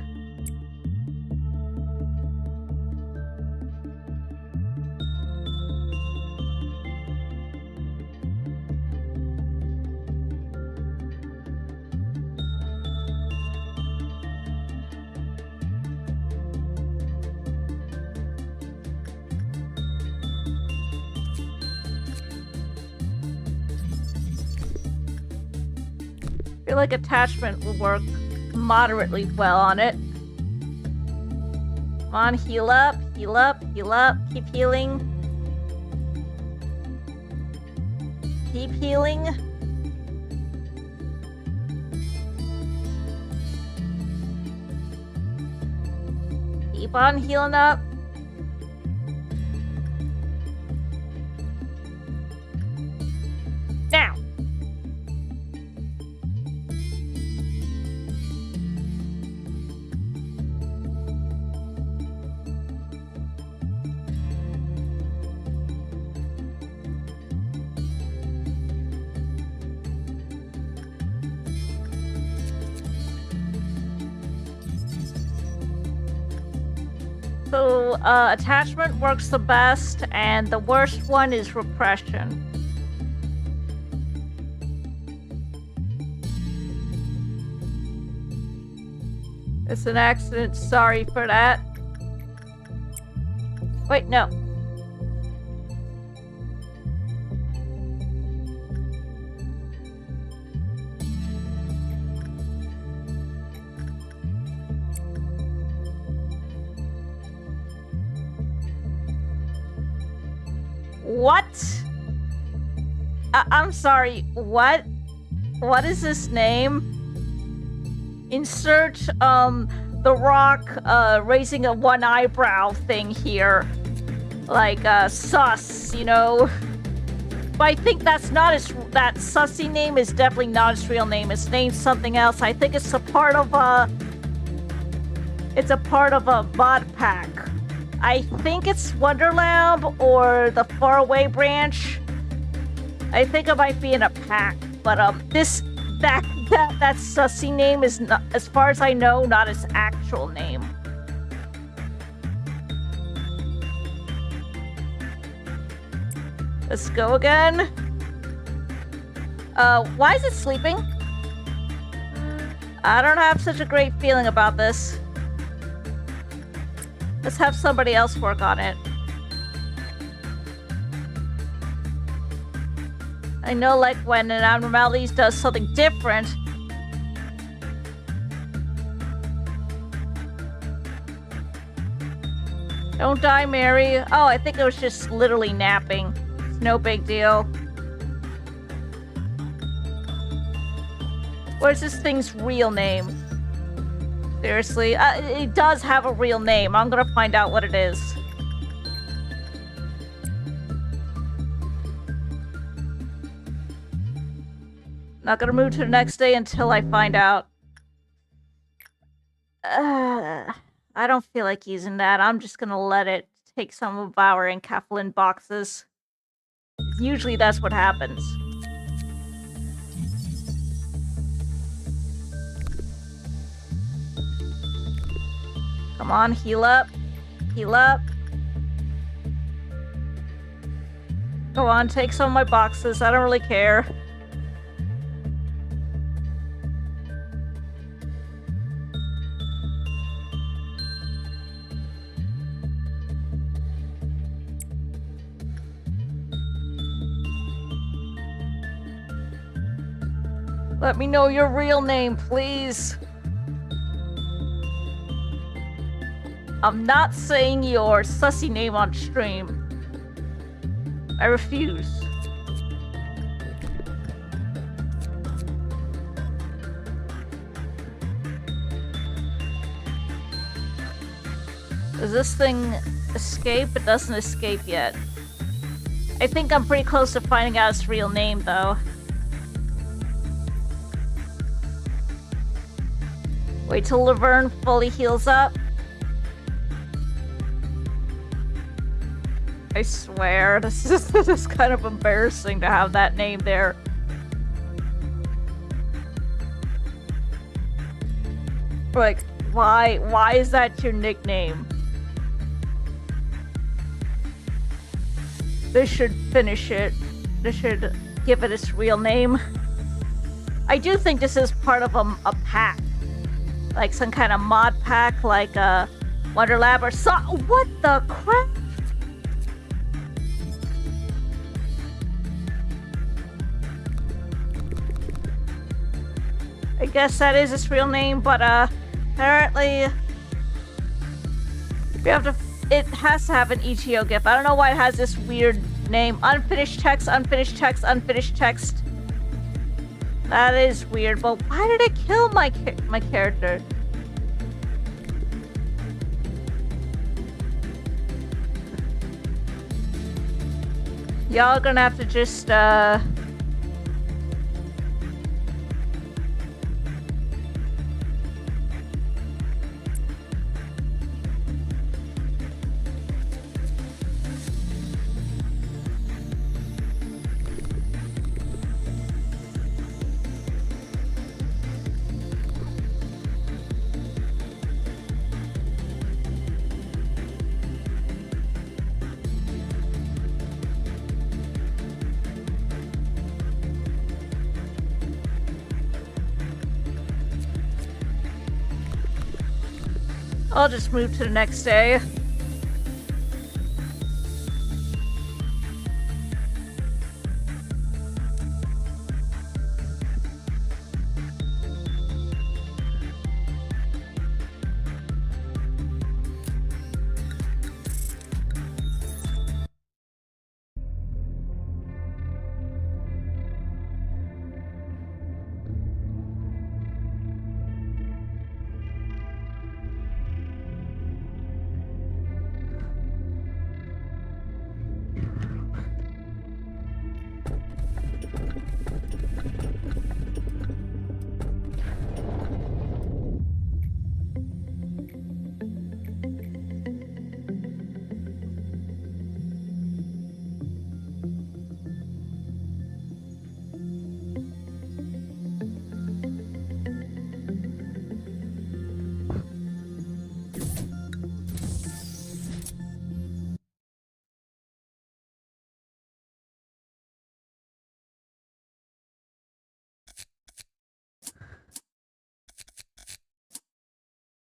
A: I feel like attachment will work moderately well on it. Come on, heal up, heal up, heal up, keep healing. Keep healing. Keep on healing up. Now. So, attachment works the best, and the worst one is repression. It's an accident, sorry for that. Wait, no. What? I'm sorry, what? What is this name? Insert, The Rock, raising a one eyebrow thing here. Like, sus, you know? But I think that's not that sussy name is definitely not his real name. It's named something else. I think it's a part of a mod pack. I think it's Wonderlamb or the Faraway branch. I think it might be in a pack, but that sussy name is not, as far as I know, not his actual name. Let's go again. Why is it sleeping? I don't have such a great feeling about this. Let's have somebody else work on it. I know, like, when an abnormality does something different. Don't die, Mary. Oh, I think it was just literally napping. It's no big deal. What is this thing's real name? Seriously, it does have a real name. I'm gonna find out what it is. Not gonna move to the next day until I find out. I don't feel like using that. I'm just gonna let it take some of our encapsulin boxes. Usually that's what happens. Come on, heal up. Heal up. Go on, take some of my boxes. I don't really care. Let me know your real name, please. I'm not saying your sussy name on stream. I refuse. Does this thing escape? It doesn't escape yet. I think I'm pretty close to finding out its real name, though. Wait till Laverne fully heals up. I swear, this is kind of embarrassing to have that name there. Like, why is that your nickname? They should finish it. They should give it its real name. I do think this is part of a pack. Like some kind of mod pack, like a Wonder Lab or so. What the crap? I guess that is its real name, but apparently we have to. It has to have an ETO GIF. I don't know why it has this weird name. Unfinished text, unfinished text, unfinished text. That is weird, but why did it kill my character? Y'all gonna have to just, I'll just move to the next day.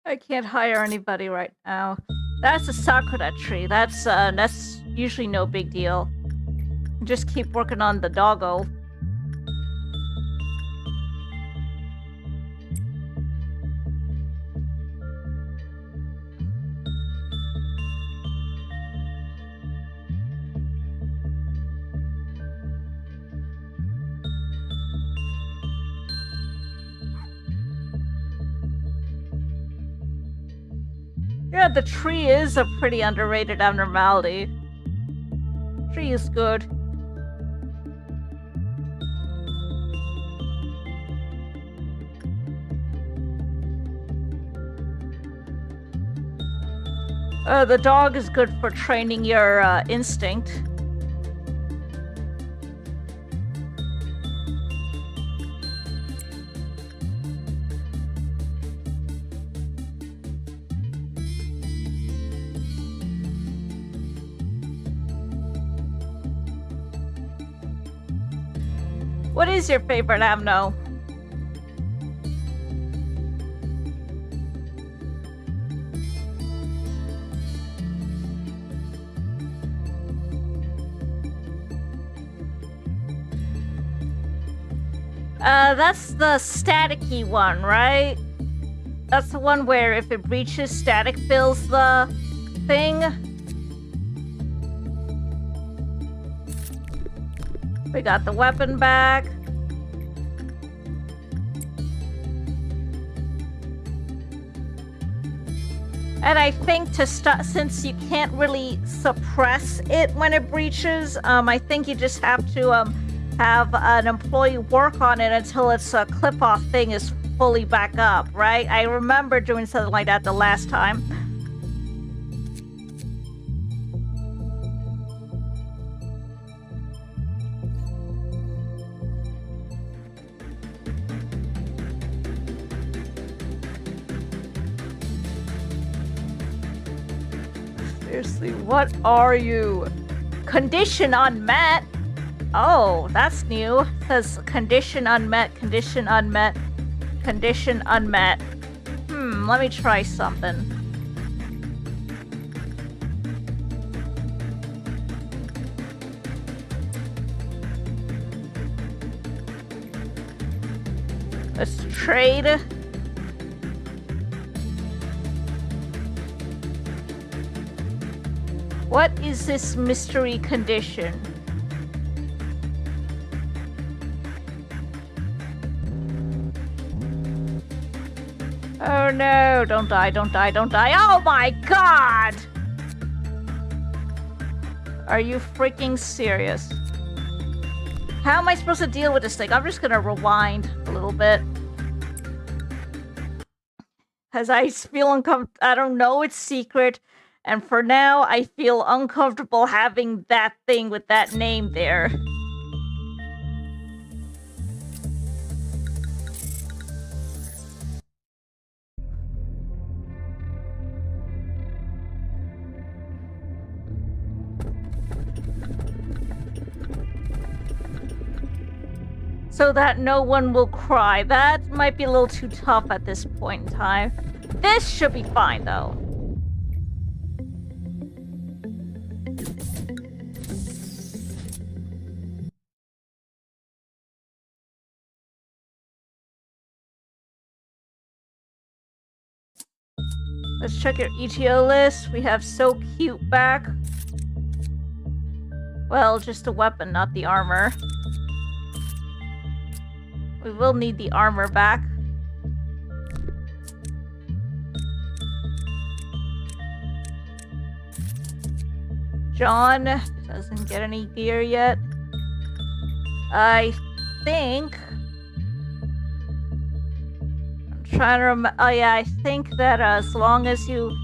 A: I can't hire anybody right now. That's a sakura tree. That's usually no big deal. Just keep working on the doggo. Yeah, the tree is a pretty underrated abnormality. Tree is good. The dog is good for training your instinct. What is your favorite amno? That's the staticky one, right? That's the one where if it breaches, static fills the thing. We got the weapon back. And I think since you can't really suppress it when it breaches, I think you just have to have an employee work on it until its clip-off thing is fully back up, right? I remember doing something like that the last time. Seriously, what are you? Condition unmet? Oh, that's new. It says condition unmet, condition unmet, condition unmet. Let me try something. Let's trade. What is this mystery condition? Oh no, don't die, don't die, don't die. Oh my god! Are you freaking serious? How am I supposed to deal with this thing? I'm just gonna rewind a little bit. Because I feel uncomfortable. I don't know it's secret. And for now, I feel uncomfortable having that thing with that name there. So that no one will cry. That might be a little too tough at this point in time. This should be fine, though. Let's check your ETO list. We have So Cute back. Well, just a weapon, not the armor. We will need the armor back. John doesn't get any gear yet. I think... trying to remember. Oh yeah, I think that as long as you,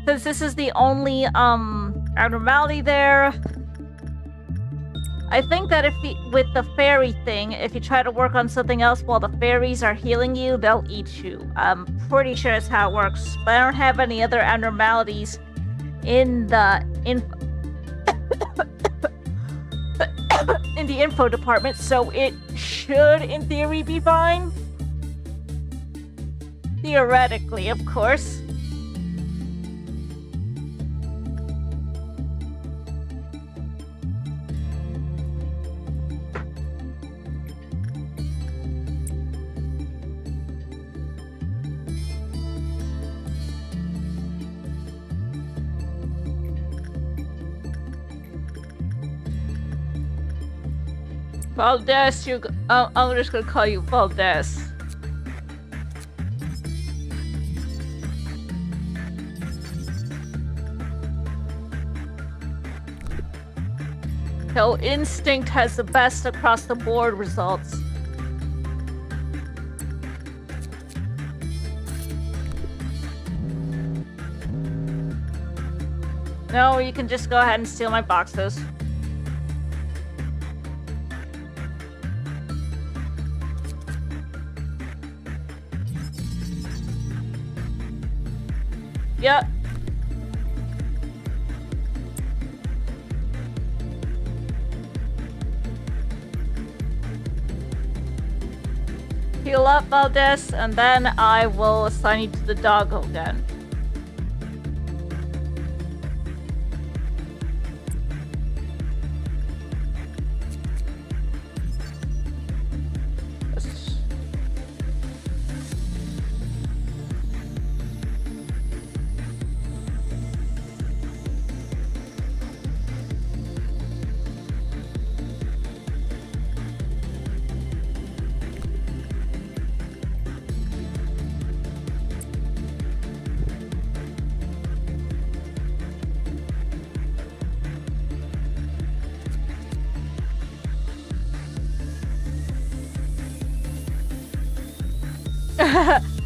A: since this is the only abnormality there, I think that with the fairy thing, if you try to work on something else while the fairies are healing you, they'll eat you. I'm pretty sure that's how it works, but I don't have any other abnormalities in the in the info department, so it should, in theory, be fine. Theoretically, of course. Valdez, I'm just gonna call you Valdez. Kill instinct has the best across the board results. No, you can just go ahead and steal my boxes. Yep. Heal up, Valdez, and then I will assign you to the doggo again.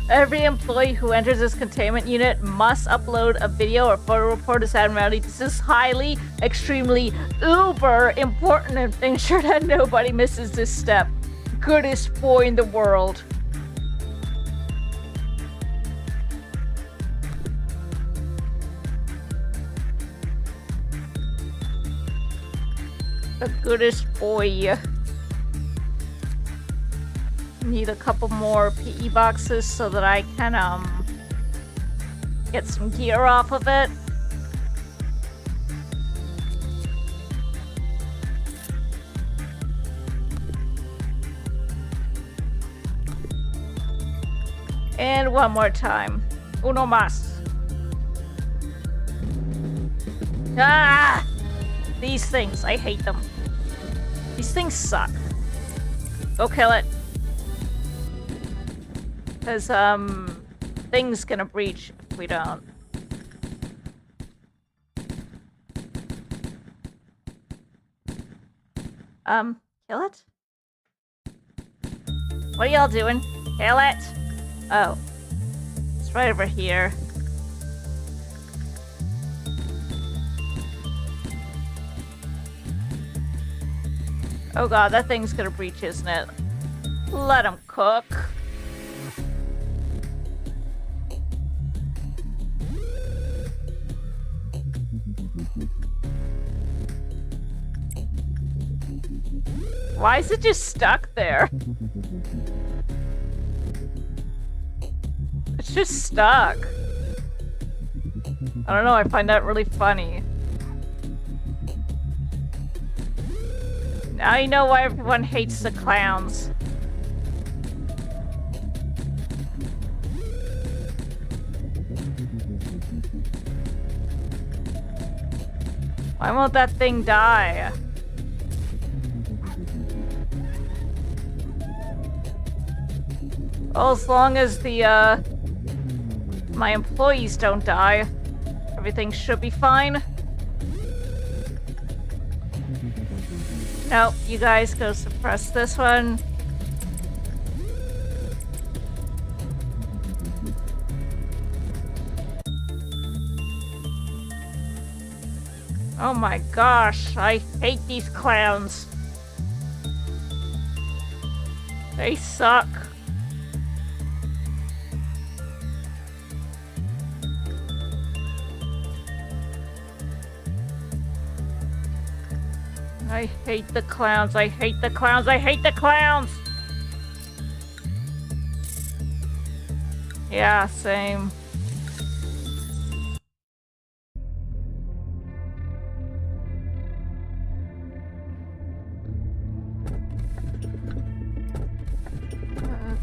A: Every employee who enters this containment unit must upload a video or photo report of abnormality. This is highly, extremely, uber important, and make sure that nobody misses this step. Goodest boy in the world. The goodest boy. Need a couple more PE boxes so that I can get some gear off of it. And one more time. Uno más. Ah! These things, I hate them. These things suck. Go kill it. Because, thing's gonna breach if we don't. Kill it? What are y'all doing? Kill it! Oh. It's right over here. Oh god, that thing's gonna breach, isn't it? Let him cook. Why is it just stuck there? It's just stuck. I don't know, I find that really funny. Now you know why everyone hates the clowns. Why won't that thing die? Well, as long as the, my employees don't die, everything should be fine. Nope, you guys go suppress this one. Oh my gosh, I hate these clowns. They suck. I hate the clowns, I hate the clowns, I hate the clowns! Yeah, same.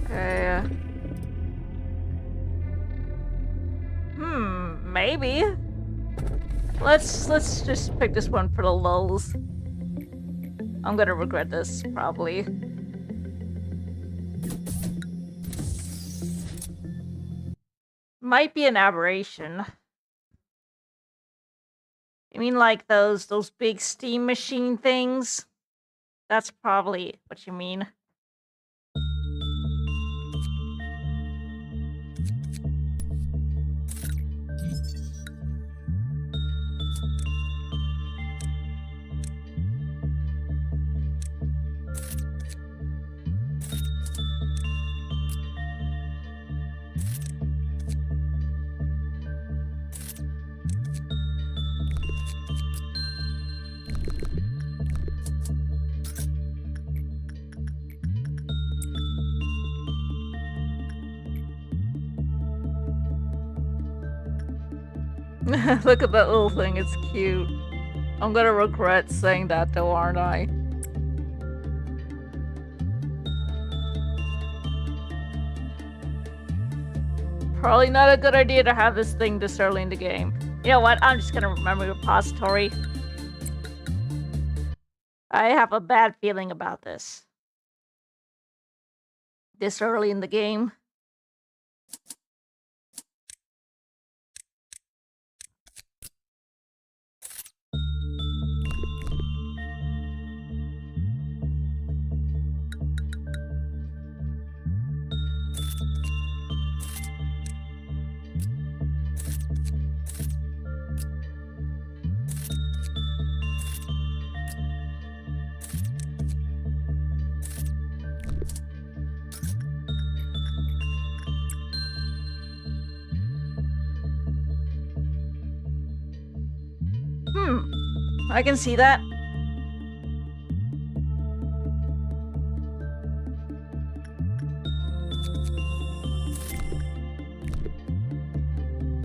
A: Okay. Maybe. Let's just pick this one for the lulz. I'm gonna regret this, probably. Might be an aberration. You mean like those big steam machine things? That's probably what you mean. Look at that little thing, it's cute. I'm gonna regret saying that though, aren't I? Probably not a good idea to have this thing this early in the game. You know what? I'm just gonna remember repository. I have a bad feeling about this. This early in the game. I can see that.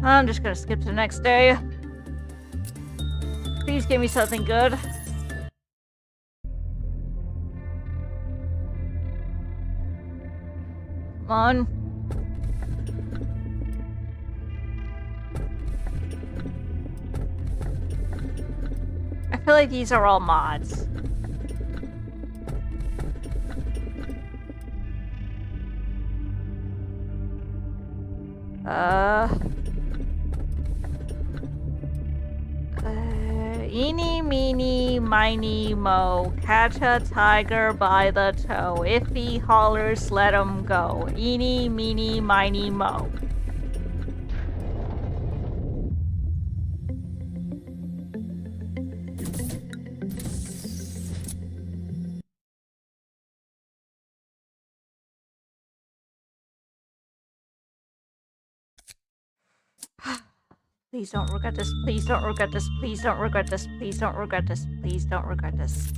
A: I'm just gonna skip to the next day. Please give me something good. Come on. I feel like these are all mods. Eeny, meeny, miny, mo. Catch a tiger by the toe. If he hollers, let him go. Eeny, meeny, miny, mo. Please don't regret this. Please don't regret this. Please don't regret this. Please don't regret this. Please don't regret this.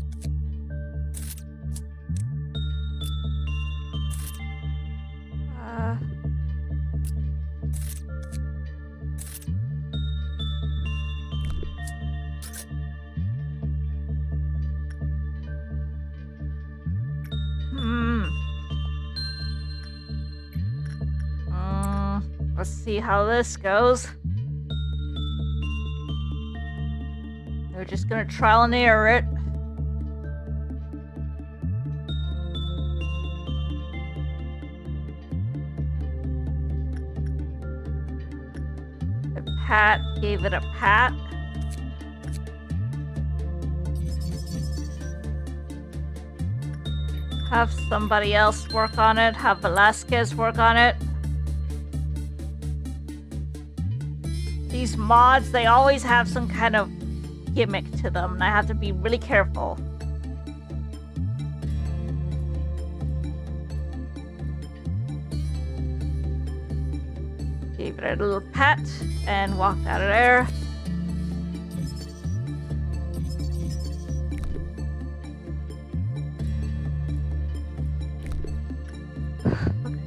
A: Let's see how this goes. We're just gonna trial and error it. The pat gave it a pat. Have somebody else work on it. Have Velasquez work on it. These mods, they always have some kind of gimmick to them, and I have to be really careful. Gave it a little pat and walked out of there.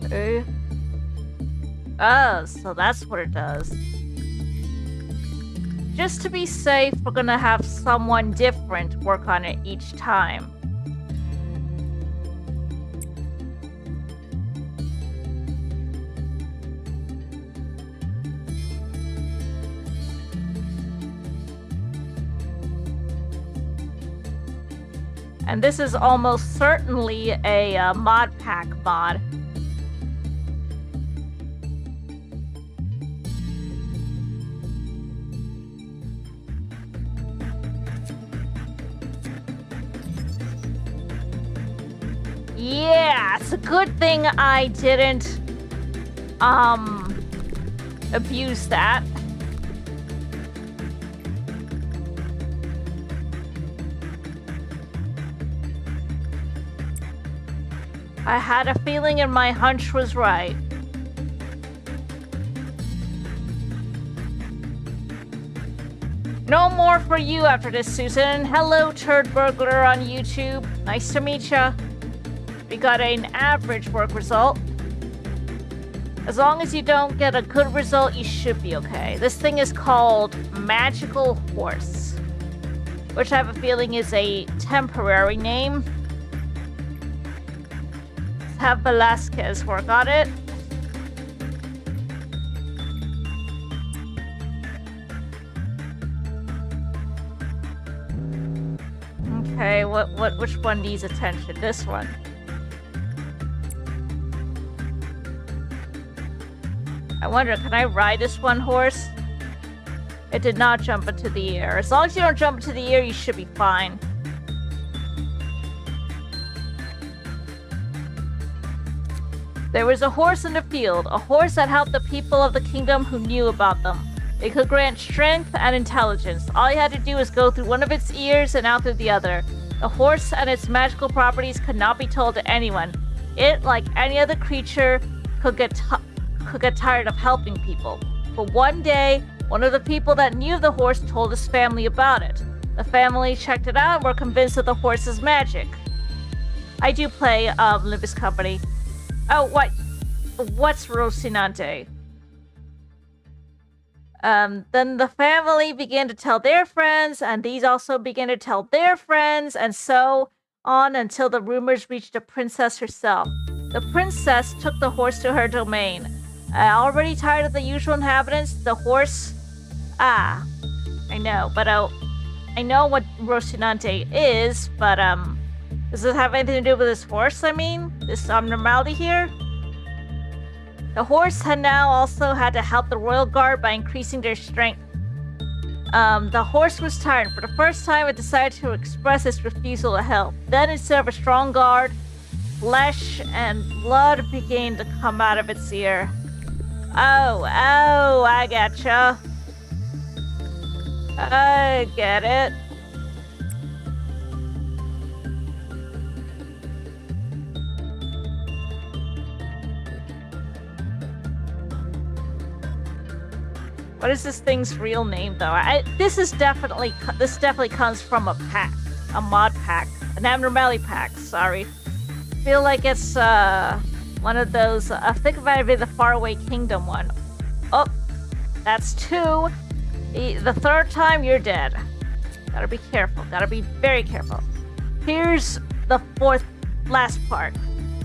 A: Okay. Oh, so that's what it does. Just to be safe, we're gonna have someone different work on it each time. And this is almost certainly a mod pack mod. Yeah, it's a good thing I didn't, abuse that. I had a feeling and my hunch was right. No more for you after this, Susan. Hello, Turd Burglar on YouTube. Nice to meet ya. We got an average work result. As long as you don't get a good result, you should be okay. This thing is called Magical Horse, which I have a feeling is a temporary name. Let's have Velasquez work on it. Okay, which one needs attention? This one. I wonder, can I ride this one horse? It did not jump into the air. As long as you don't jump into the air, you should be fine. There was a horse in the field, a horse that helped the people of the kingdom who knew about them. It could grant strength and intelligence. All you had to do was go through one of its ears and out through the other. The horse and its magical properties could not be told to anyone. It, like any other creature, could get tired of helping people. But one day, one of the people that knew the horse told his family about it. The family checked it out and were convinced of the horse's magic. I do play Limbus Company. Oh, what's Rocinante? Then the family began to tell their friends, and these also began to tell their friends, and so on until the rumors reached the princess herself. The princess took the horse to her domain. Already tired of the usual inhabitants, the horse... I know, but I know what Rocinante is, but does it have anything to do with this horse, I mean? This abnormality here? The horse had now also had to help the royal guard by increasing their strength. The horse was tired. For the first time, it decided to express its refusal to help. Then, instead of a strong guard, flesh and blood began to come out of its ear. Oh, I gotcha. I get it. What is this thing's real name, though? This definitely comes from a pack, a mod pack, an abnormality pack. Sorry, feel like it's one of those. Think about it, the Faraway Kingdom one. Oh, that's 2. The third time, you're dead. Gotta be careful. Gotta be very careful. Here's the last part.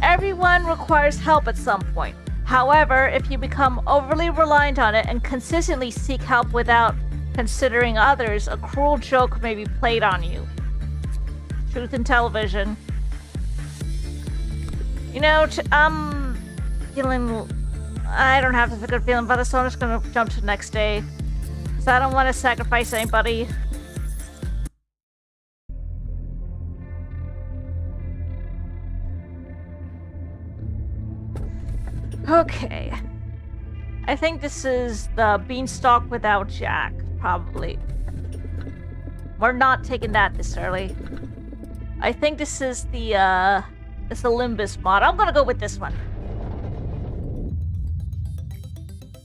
A: Everyone requires help at some point. However, if you become overly reliant on it and consistently seek help without considering others, a cruel joke may be played on you. Truth in television. You know, I don't have a good feeling about this, so I'm just gonna jump to the next day. Because I don't want to sacrifice anybody. Okay. I think this is the beanstalk without Jack, probably. We're not taking that this early. I think this is the Limbus mod. I'm gonna go with this one.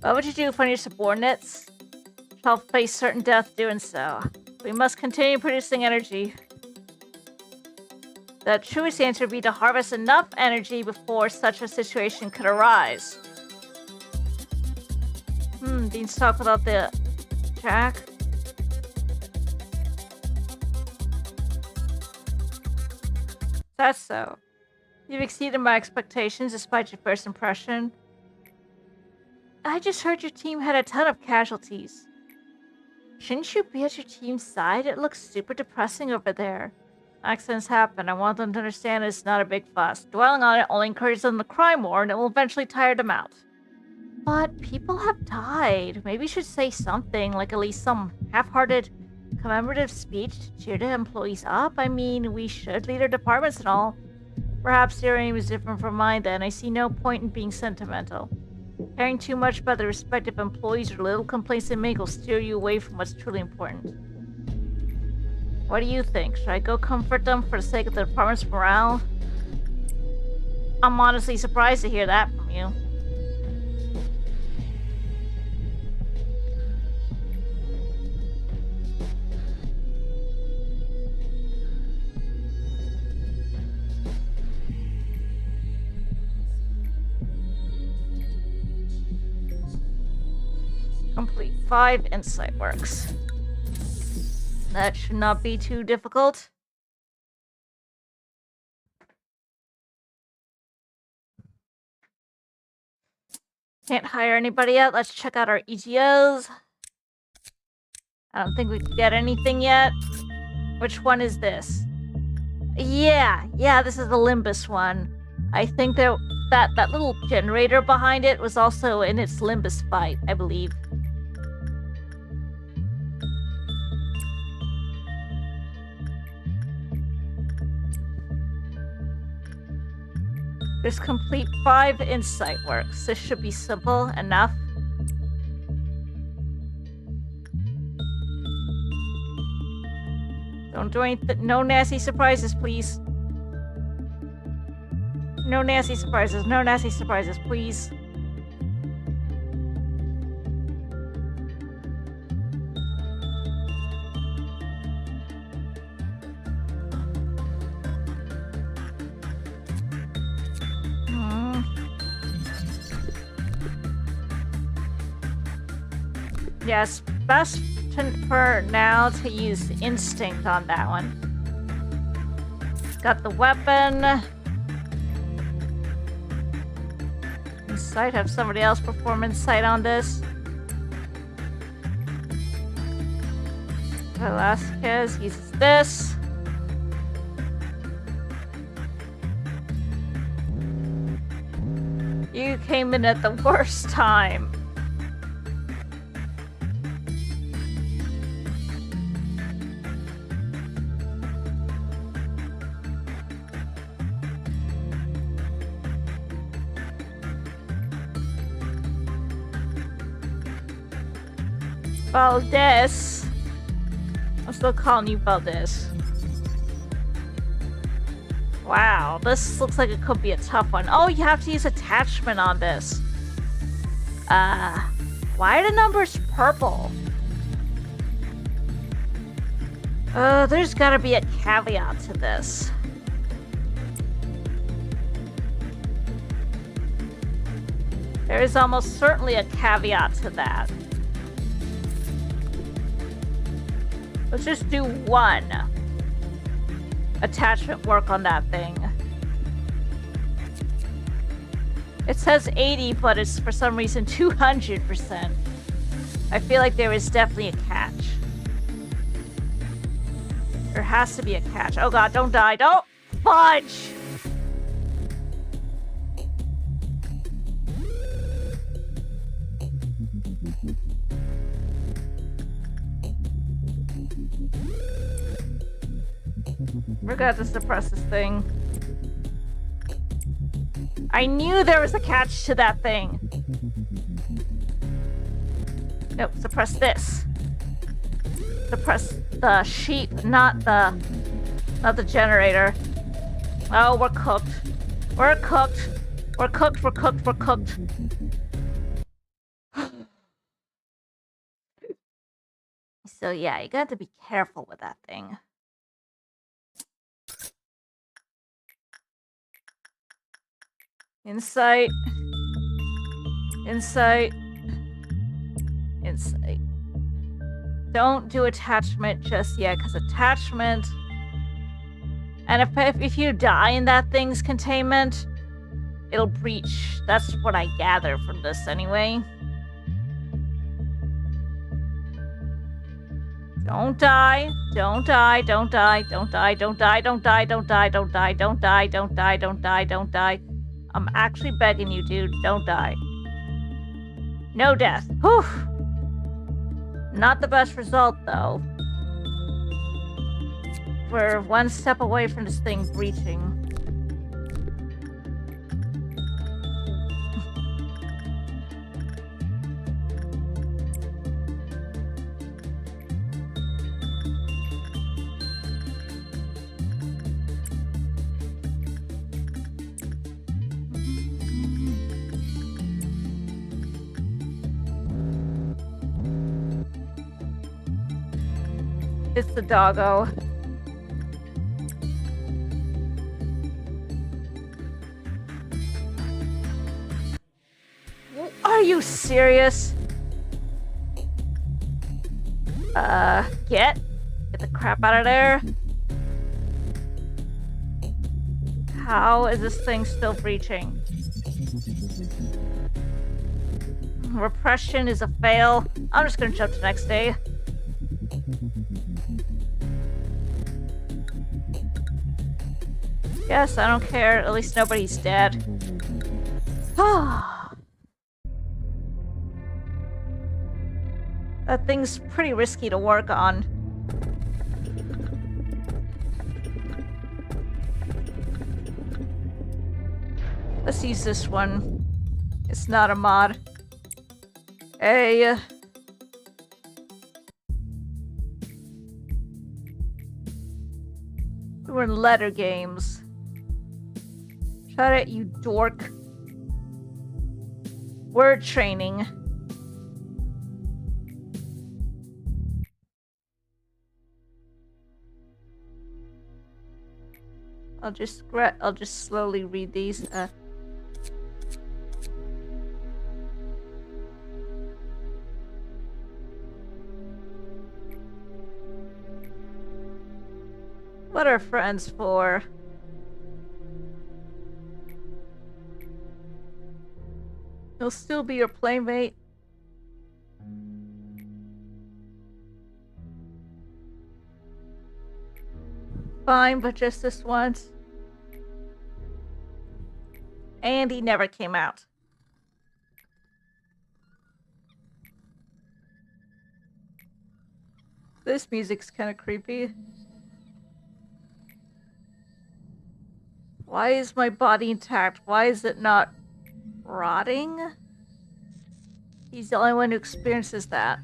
A: What would you do for your subordinates? Shall face certain death doing so. We must continue producing energy. The truest answer would be to harvest enough energy before such a situation could arise. Beanstalk without the Jack. That's so. You've exceeded my expectations despite your first impression. I just heard your team had a ton of casualties. Shouldn't you be at your team's side? It looks super depressing over there. Accidents happen. I want them to understand it's not a big fuss. Dwelling on it only encourages them to cry more, and it will eventually tire them out. But people have died. Maybe you should say something, like at least some half-hearted commemorative speech to cheer the employees up. I mean, we should lead our departments and all. Perhaps your aim is different from mine then. I see no point in being sentimental. Caring too much about the respective employees or little complaints they make will steer you away from what's truly important. What do you think? Should I go comfort them for the sake of the department's morale? I'm honestly surprised to hear that from you. Complete 5 insight works. That should not be too difficult. Can't hire anybody yet. Let's check out our ETOs. I don't think we can get anything yet. Which one is this? Yeah, this is the Limbus one. I think that little generator behind it was also in its Limbus fight, I believe. Just complete 5 insight works. This should be simple enough. Don't do anything. No nasty surprises, please. No nasty surprises. No nasty surprises, please. Yes, best for now to use instinct on that one. Got the weapon. Insight, have somebody else perform insight on this. Velasquez uses this. You came in at the worst time. Valdez. I'm still calling you Valdez. Wow, this looks like it could be a tough one. Oh, you have to use attachment on this. Why are the numbers purple? There's gotta be a caveat to this. There is almost certainly a caveat to that. Let's just do 1 attachment work on that thing. It says 80, but it's for some reason 200%. I feel like there is definitely a catch. There has to be a catch. Oh god, don't die. Don't fudge! We're gonna have to suppress this thing. I knew there was a catch to that thing. Nope, suppress this. Suppress the sheep, not the generator. Oh, we're cooked. We're cooked. We're cooked, we're cooked, we're cooked. So yeah, you got to be careful with that thing. Insight. Insight. Insight. Don't do attachment just yet, because attachment... And if you die in that thing's containment, it'll breach. That's what I gather from this anyway. Don't die. Don't die. Don't die. Don't die. Don't die. Don't die. Don't die. Don't die. Don't die. Don't die. Don't die. Don't die. I'm actually begging you, dude. Don't die. No death. Whew. Not the best result, though. We're one step away from this thing breaching. It's the doggo. Are you serious? Get the crap out of there. How is this thing still breaching? Repression is a fail. I'm just gonna jump to next day. Yes, I don't care. At least nobody's dead. That thing's pretty risky to work on. Let's use this one. It's not a mod. Hey. We're in letter games. Shut it, you dork. Word training. I'll just slowly read these. What are friends for? He'll still be your playmate. Fine, but just this once. And he never came out. This music's kind of creepy. Why is my body intact? Why is it not rotting? He's the only one who experiences that.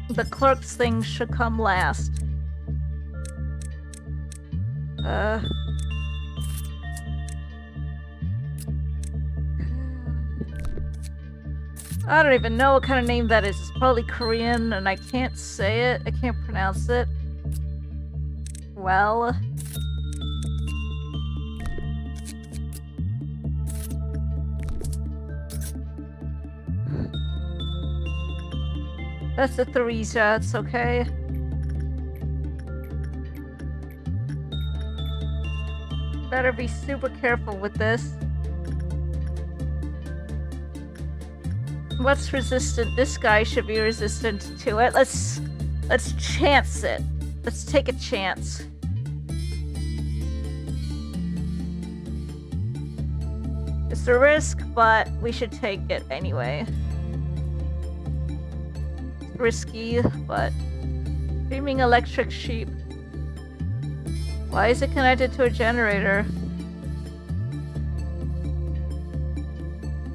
A: The clerk's thing should come last. I don't even know what kind of name that is. It's probably Korean, and I can't say it. I can't pronounce it. Well... That's the Theresa, it's okay. Better be super careful with this. What's resistant? This guy should be resistant to it. Let's chance it. Let's take a chance. It's a risk, but we should take it anyway. Risky, but screaming electric sheep. Why is it connected to a generator?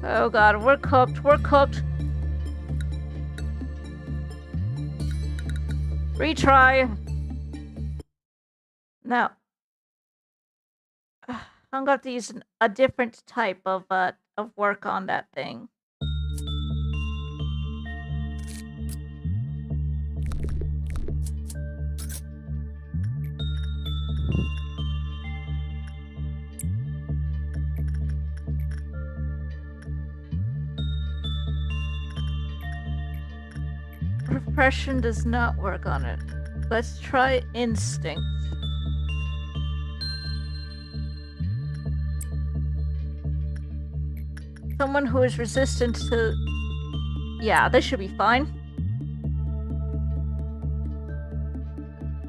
A: Oh god, we're cooked. We're cooked. Retry. Now, I'm gonna have to use a different type of work on that thing. Repression does not work on it. Let's try instinct. Someone who is resistant to... Yeah, this should be fine.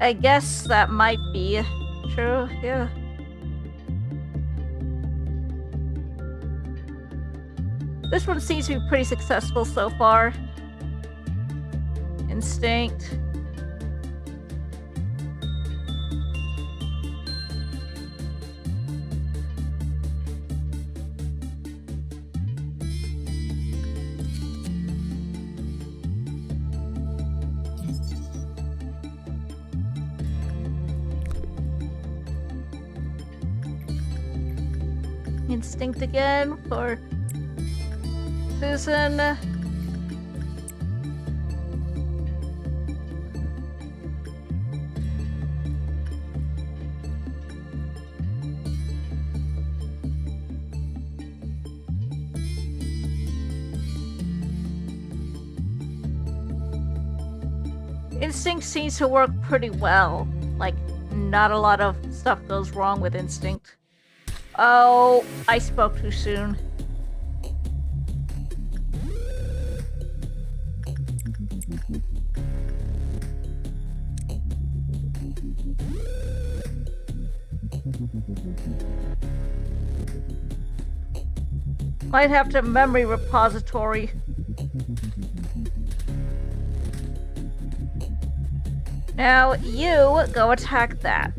A: I guess that might be true, yeah. This one seems to be pretty successful so far. Instinct. Instinct again for Susan. Instinct seems to work pretty well. Like, not a lot of stuff goes wrong with Instinct. Oh, I spoke too soon. Might have to memory repository. Now you go attack that.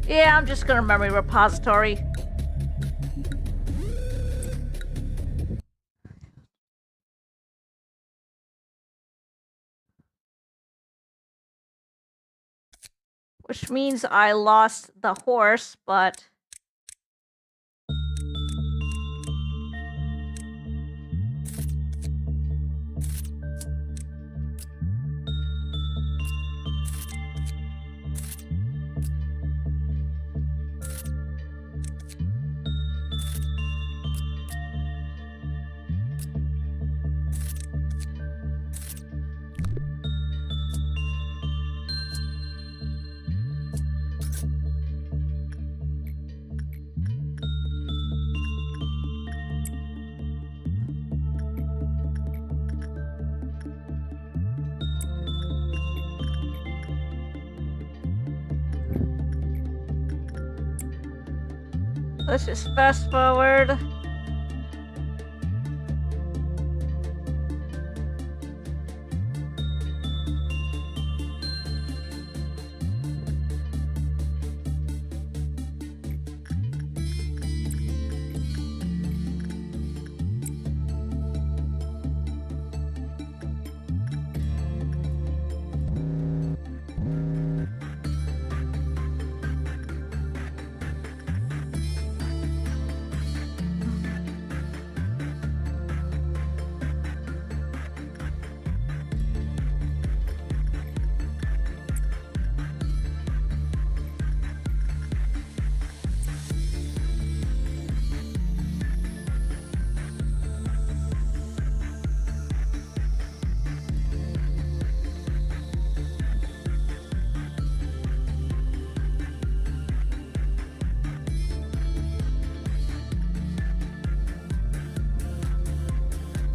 A: Yeah, I'm just gonna memory repository. Which means I lost the horse, but... Let's just fast forward.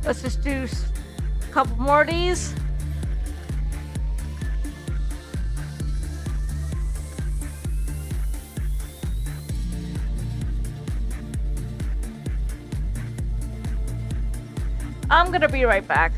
A: Let's just do a couple more of these. I'm gonna be right back.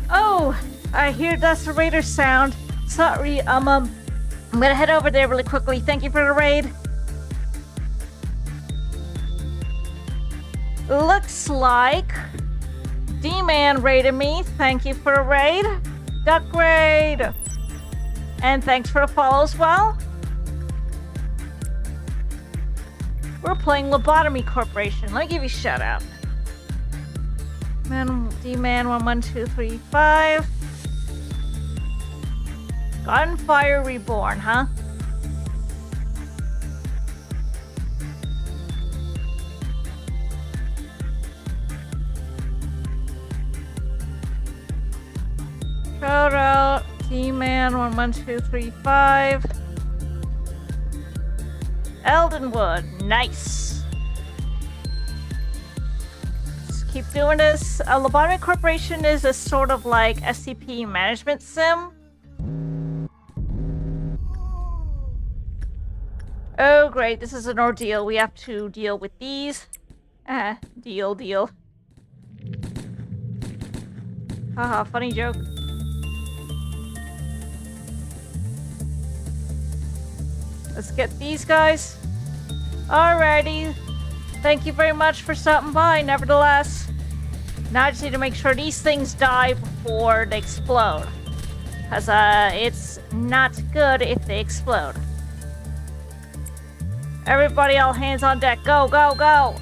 A: Oh, I hear the raider sound. Sorry, I'm gonna head over there really quickly. Thank you for the raid. Looks like D-Man raided me. Thank you for a raid. Duck raid. And thanks for a follow as well. We're playing Lobotomy Corporation. Let me give you a shout out. Man, D-Man 11235. Gunfire Reborn, huh? Shout out T-Man 11235. Eldenwood, nice. Let's keep doing this. Lobotomy Corporation is a sort of like SCP management sim. Oh great, this is an ordeal. We have to deal with these. Deal. Haha, funny joke. Let's get these guys. Alrighty. Thank you very much for stopping by, nevertheless. Now I just need to make sure these things die before they explode. Because, it's not good if they explode. Everybody, all hands on deck. Go, go, go!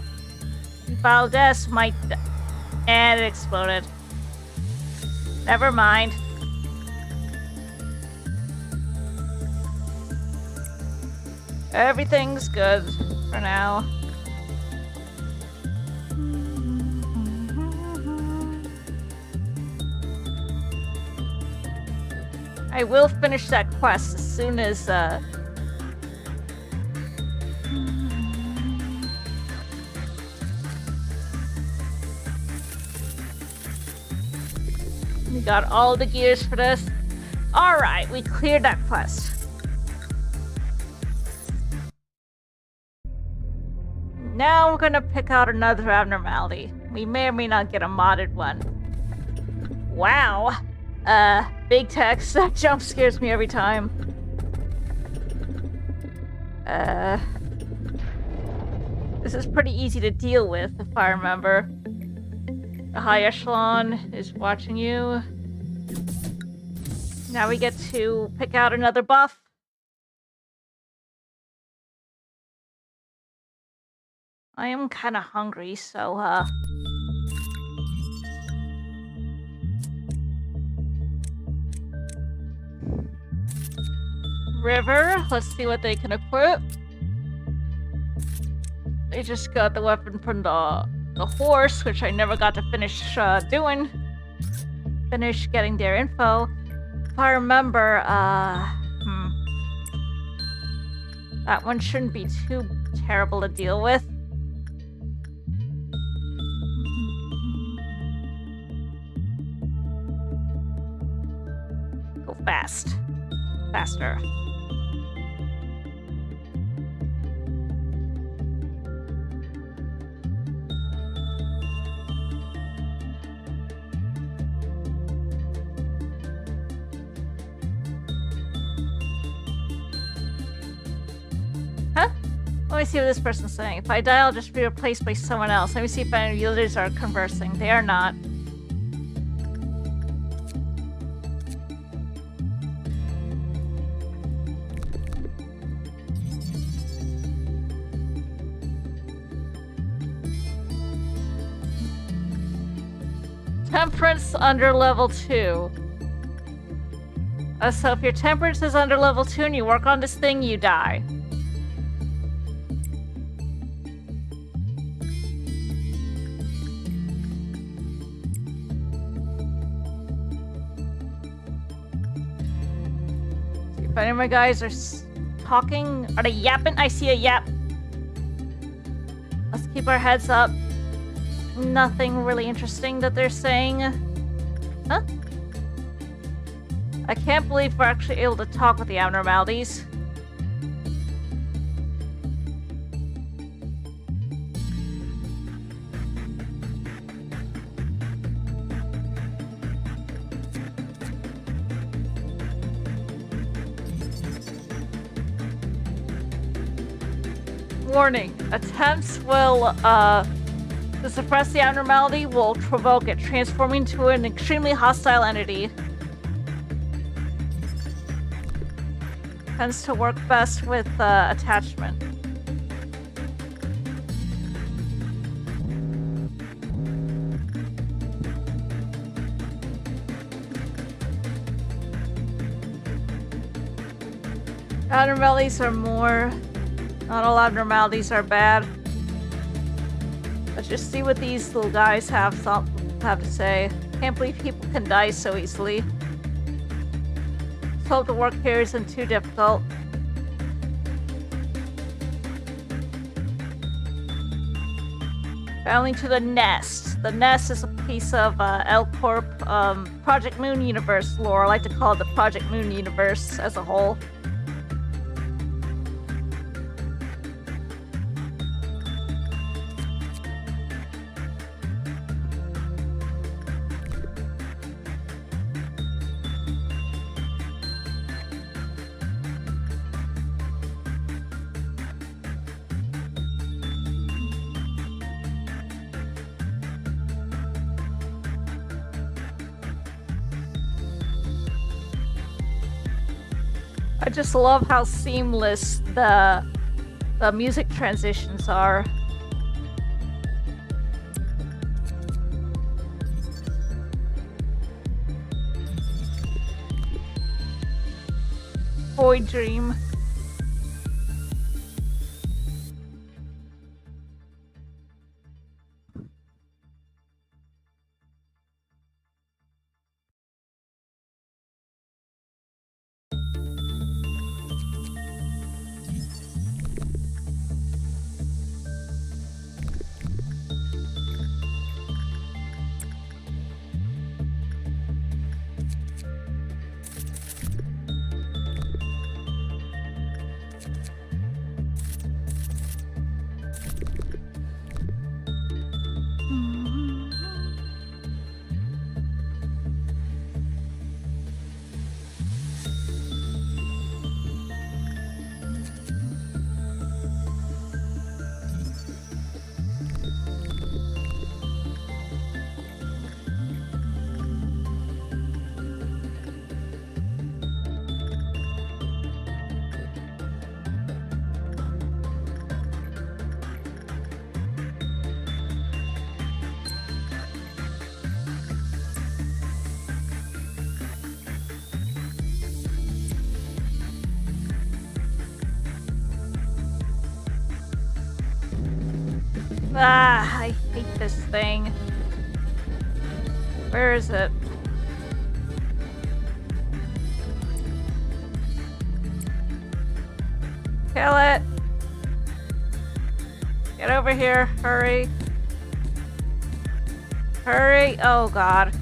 A: Valdez might... And it exploded. Never mind. Everything's good for now. I will finish that quest as soon as, we got all the gears for this. Alright, we cleared that quest. Now we're gonna pick out another abnormality. We may or may not get a modded one. Wow. Big text. That jump scares me every time. This is pretty easy to deal with, if I remember. The high echelon is watching you. Now we get to pick out another buff. I am kind of hungry, so, River, let's see what they can equip. They just got the weapon from the horse, which I never got to finish doing. Finish getting their info. If I remember, that one shouldn't be too terrible to deal with. Go fast. Faster. Huh? Let me see what this person's saying. If I die, I'll just be replaced by someone else. Let me see if any of the others are conversing. They are not. Temperance under level 2. So if your temperance is under level 2 and you work on this thing, you die. See if any of my guys are talking. Are they yapping? I see a yap. Let's keep our heads up. Nothing really interesting that they're saying. Huh? I can't believe we're actually able to talk with the abnormalities. Warning. Attempts will, to suppress the abnormality will provoke it, transforming into an extremely hostile entity. Tends to work best with attachment. Abnormalities are more... Not all abnormalities are bad. Let's just see what these little guys have to say. Can't believe people can die so easily. Let's hope the work here isn't too difficult. Finally to the nest. The nest is a piece of L Corp Project Moon Universe lore. I like to call it the Project Moon Universe as a whole. I just love how seamless the music transitions are. Boy Dream. Ah, I hate this thing. Where is it? Kill it! Get over here, hurry. Hurry! Oh god.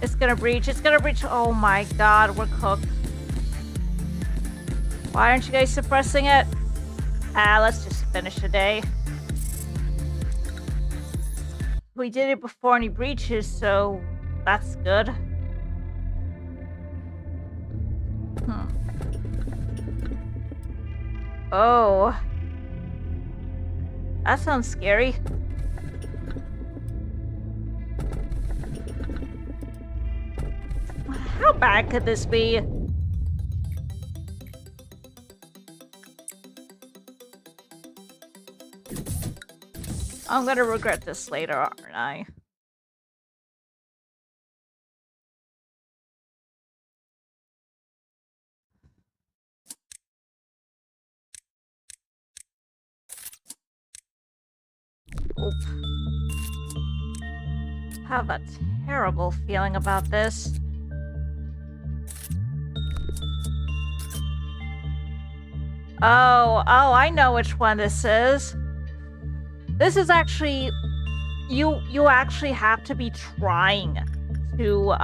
A: It's gonna breach, oh my god, we're cooked. Why aren't you guys suppressing it? Ah, let's just finish the day. We did it before any breaches, so that's good. Oh. That sounds scary. How bad could this be? I'm gonna regret this later, aren't I? Oop. I have a terrible feeling about this. Oh, I know which one this is. This is actually, you actually have to be trying to,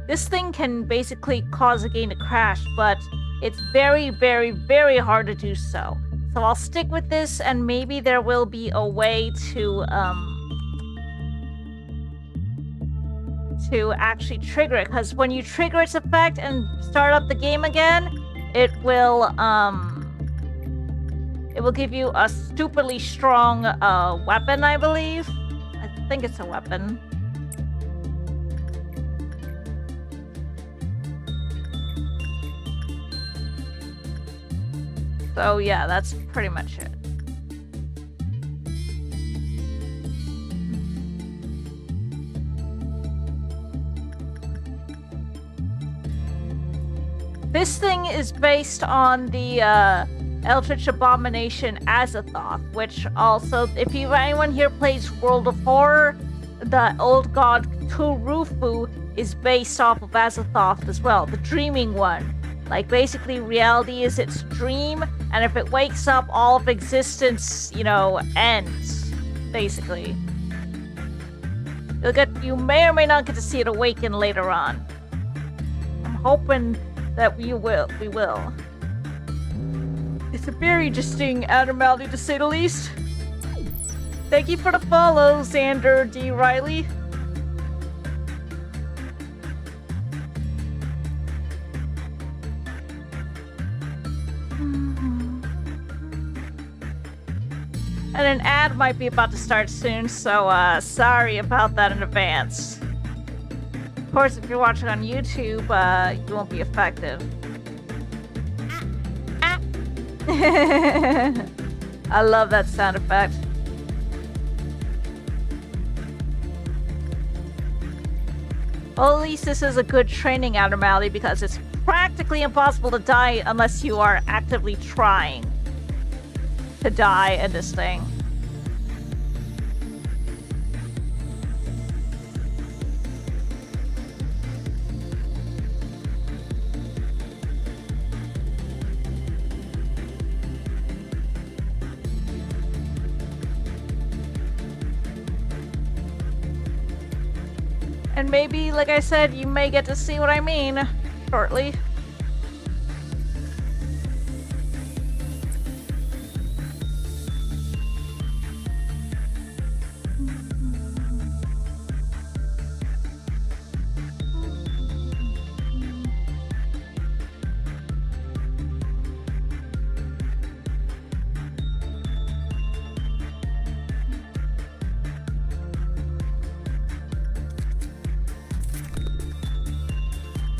A: this thing can basically cause a game to crash, but it's very, very, very hard to do so. So I'll stick with this, and maybe there will be a way to actually trigger it, because when you trigger its effect and start up the game again, it will give you a stupidly strong weapon, I believe. I think it's a weapon. So yeah, that's pretty much it. This thing is based on the Eldritch Abomination Azathoth, which also, if anyone here plays World of Horror, the old god Turufu is based off of Azathoth as well, the dreaming one. Like, basically, reality is its dream, and if it wakes up, all of existence, ends, basically. You may or may not get to see it awaken later on. I'm hoping that we will. It's a very interesting abnormality, to say the least. Thank you for the follow, Xander D. Riley. And an ad might be about to start soon, so sorry about that in advance. Of course, if you're watching on YouTube, you won't be affected. I love that sound effect. Well, at least this is a good training abnormality because it's practically impossible to die unless you are actively trying to die in this thing. And maybe, like I said, you may get to see what I mean shortly.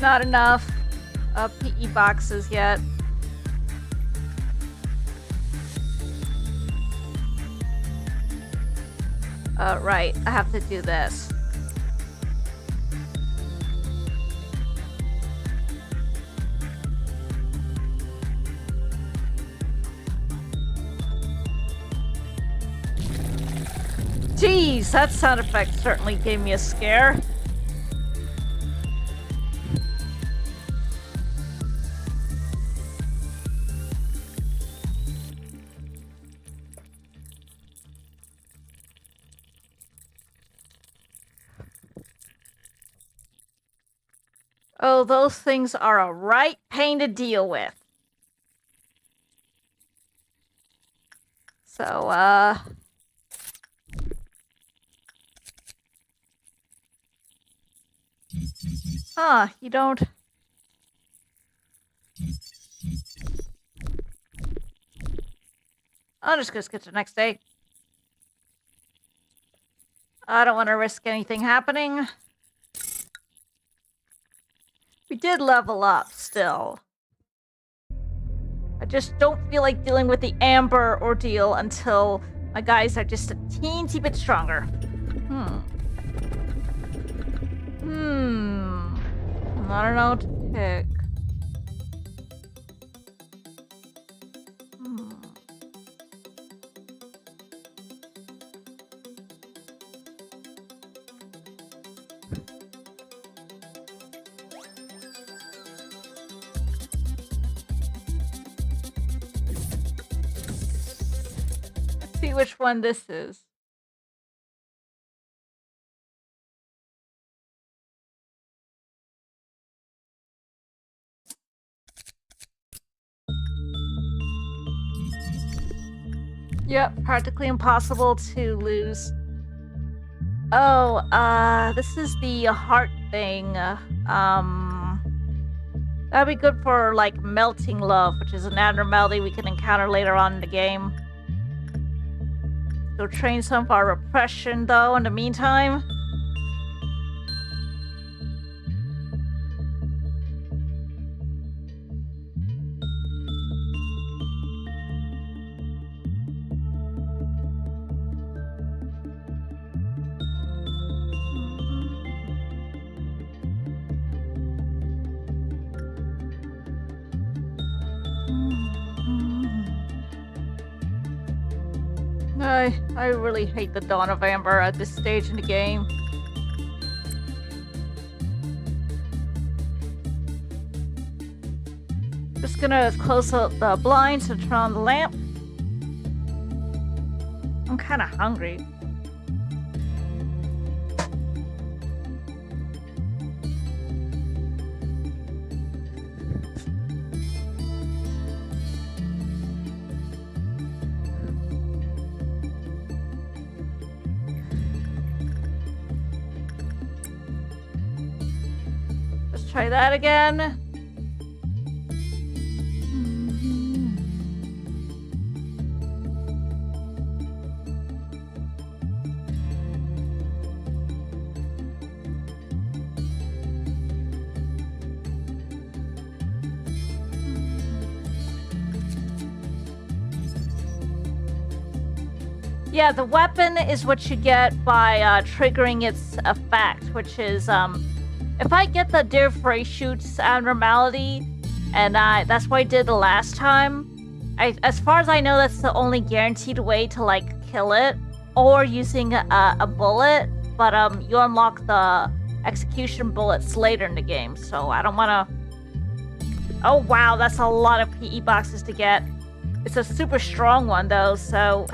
A: Not enough PE boxes yet. Right, I have to do this. Jeez, that sound effect certainly gave me a scare. Oh, those things are a right pain to deal with. So, you don't... I'll just go skip to the next day. I don't want to risk anything happening. We did level up, still. I just don't feel like dealing with the Amber ordeal until my guys are just a teensy bit stronger. I don't know what to pick. See which one this is. Yep, practically impossible to lose. Oh, this is the heart thing. That'd be good for, like, melting love, which is an abnormality we can encounter later on in the game. Go train some of our repression, though, in the meantime. I really hate the Dawn of Amber at this stage in the game. Just gonna close the blinds and turn on the lamp. I'm kind of hungry. Let's try that again. Yeah, the weapon is what you get by triggering its effect, which is if I get the Deer shoots abnormality, and that's what I did the last time. As far as I know, that's the only guaranteed way to like kill it, or using a bullet. But you unlock the execution bullets later in the game, so I don't want to. Oh wow, that's a lot of PE boxes to get. It's a super strong one though, so.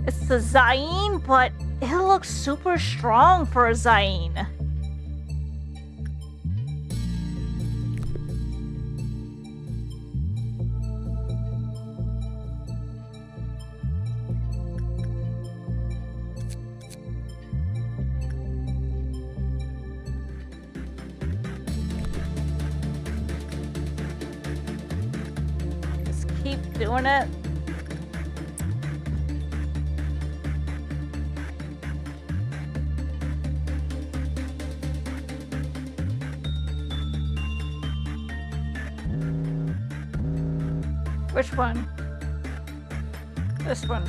A: It's the Zayn, but it looks super strong for a Zayn. Just keep doing it. Which one? This one.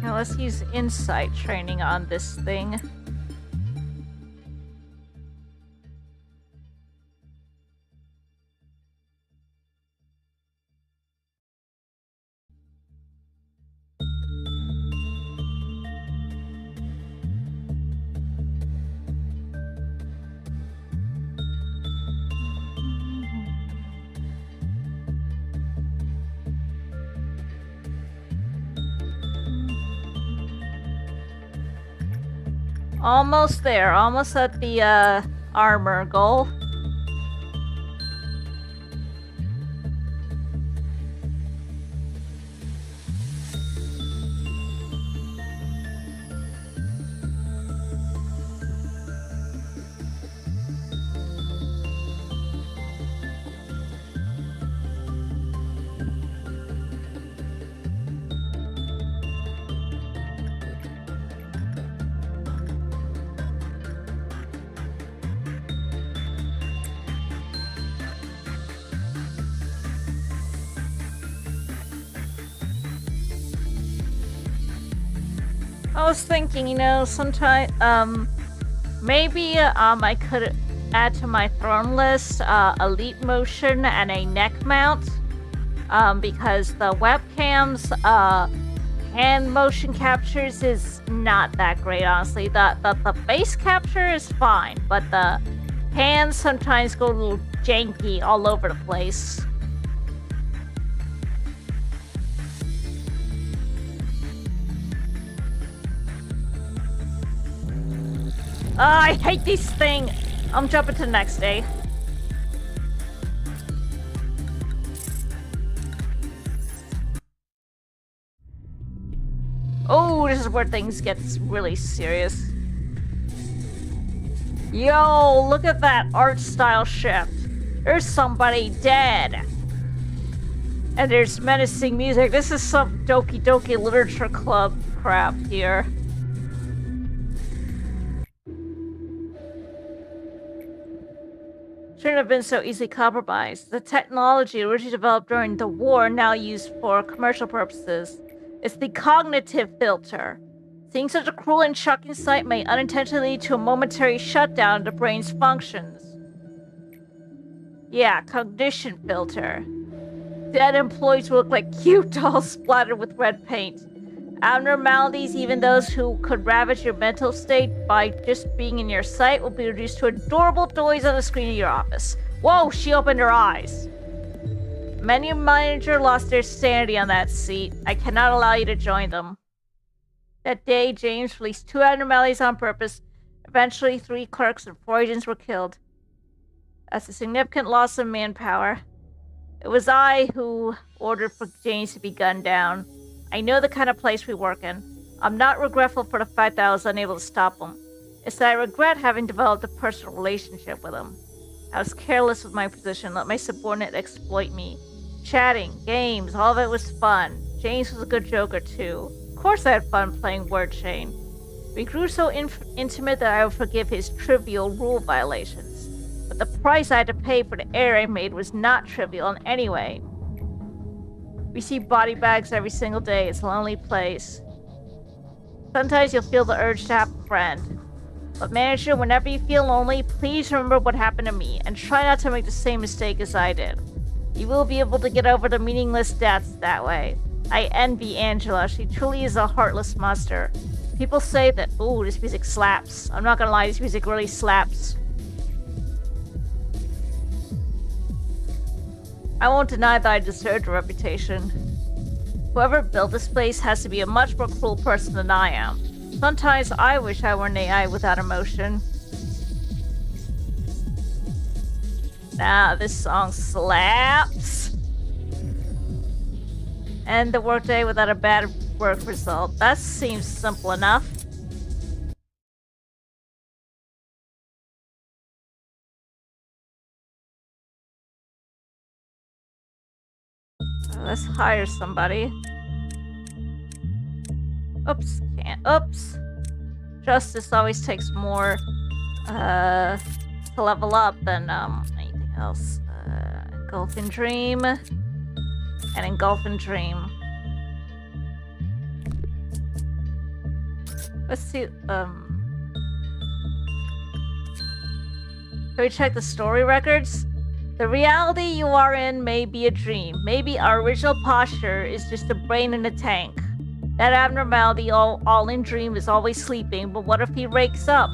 A: Now let's use insight training on this thing. Almost there, almost at the armor goal. I was thinking, you know, sometime, maybe, I could add to my throne list, elite motion and a neck mount, because the webcams, hand motion captures is not that great, honestly. The face capture is fine, but the hands sometimes go a little janky all over the place. I hate this thing. I'm jumping to the next day. Oh, this is where things get really serious. Yo, look at that art style shift. There's somebody dead. And there's menacing music. This is some Doki Doki Literature Club crap here. Shouldn't have been so easily compromised. The technology originally developed during the war, now used for commercial purposes. It's the cognitive filter. Seeing such a cruel and shocking sight may unintentionally lead to a momentary shutdown of the brain's functions. Yeah, cognition filter. Dead employees will look like cute dolls splattered with red paint. Abnormalities, even those who could ravage your mental state by just being in your sight, will be reduced to adorable toys on the screen of your office. Whoa, she opened her eyes. Menu manager lost their sanity on that seat. I cannot allow you to join them. That day, James released 2 abnormalities on purpose. Eventually, 3 clerks and 4 agents were killed. That's a significant loss of manpower. It was I who ordered for James to be gunned down. I know the kind of place we work in. I'm not regretful for the fact that I was unable to stop him. It's that I regret having developed a personal relationship with him. I was careless with my position, let my subordinate exploit me. Chatting, games, all of it was fun. James was a good joker too. Of course I had fun playing word chain. We grew so intimate that I would forgive his trivial rule violations. But the price I had to pay for the error I made was not trivial in any way. We see body bags every single day. It's a lonely place. Sometimes you'll feel the urge to have a friend. But manager, whenever you feel lonely, please remember what happened to me and try not to make the same mistake as I did. You will be able to get over the meaningless deaths that way. I envy Angela. She truly is a heartless monster. People say that, ooh, this music slaps. I'm not gonna lie, this music really slaps. I won't deny that I deserved a reputation. Whoever built this place has to be a much more cruel person than I am. Sometimes I wish I were an AI without emotion. Nah, this song slaps. End the workday without a bad work result. That seems simple enough. Let's hire somebody. Oops, can't. Oops. Justice always takes more to level up than anything else. Engulfing Dream and Engulfing Dream. Let's see. Can we check the story records? The reality you are in may be a dream. Maybe our original posture is just a brain in a tank. That abnormality, all in dream, is always sleeping, but what if he wakes up?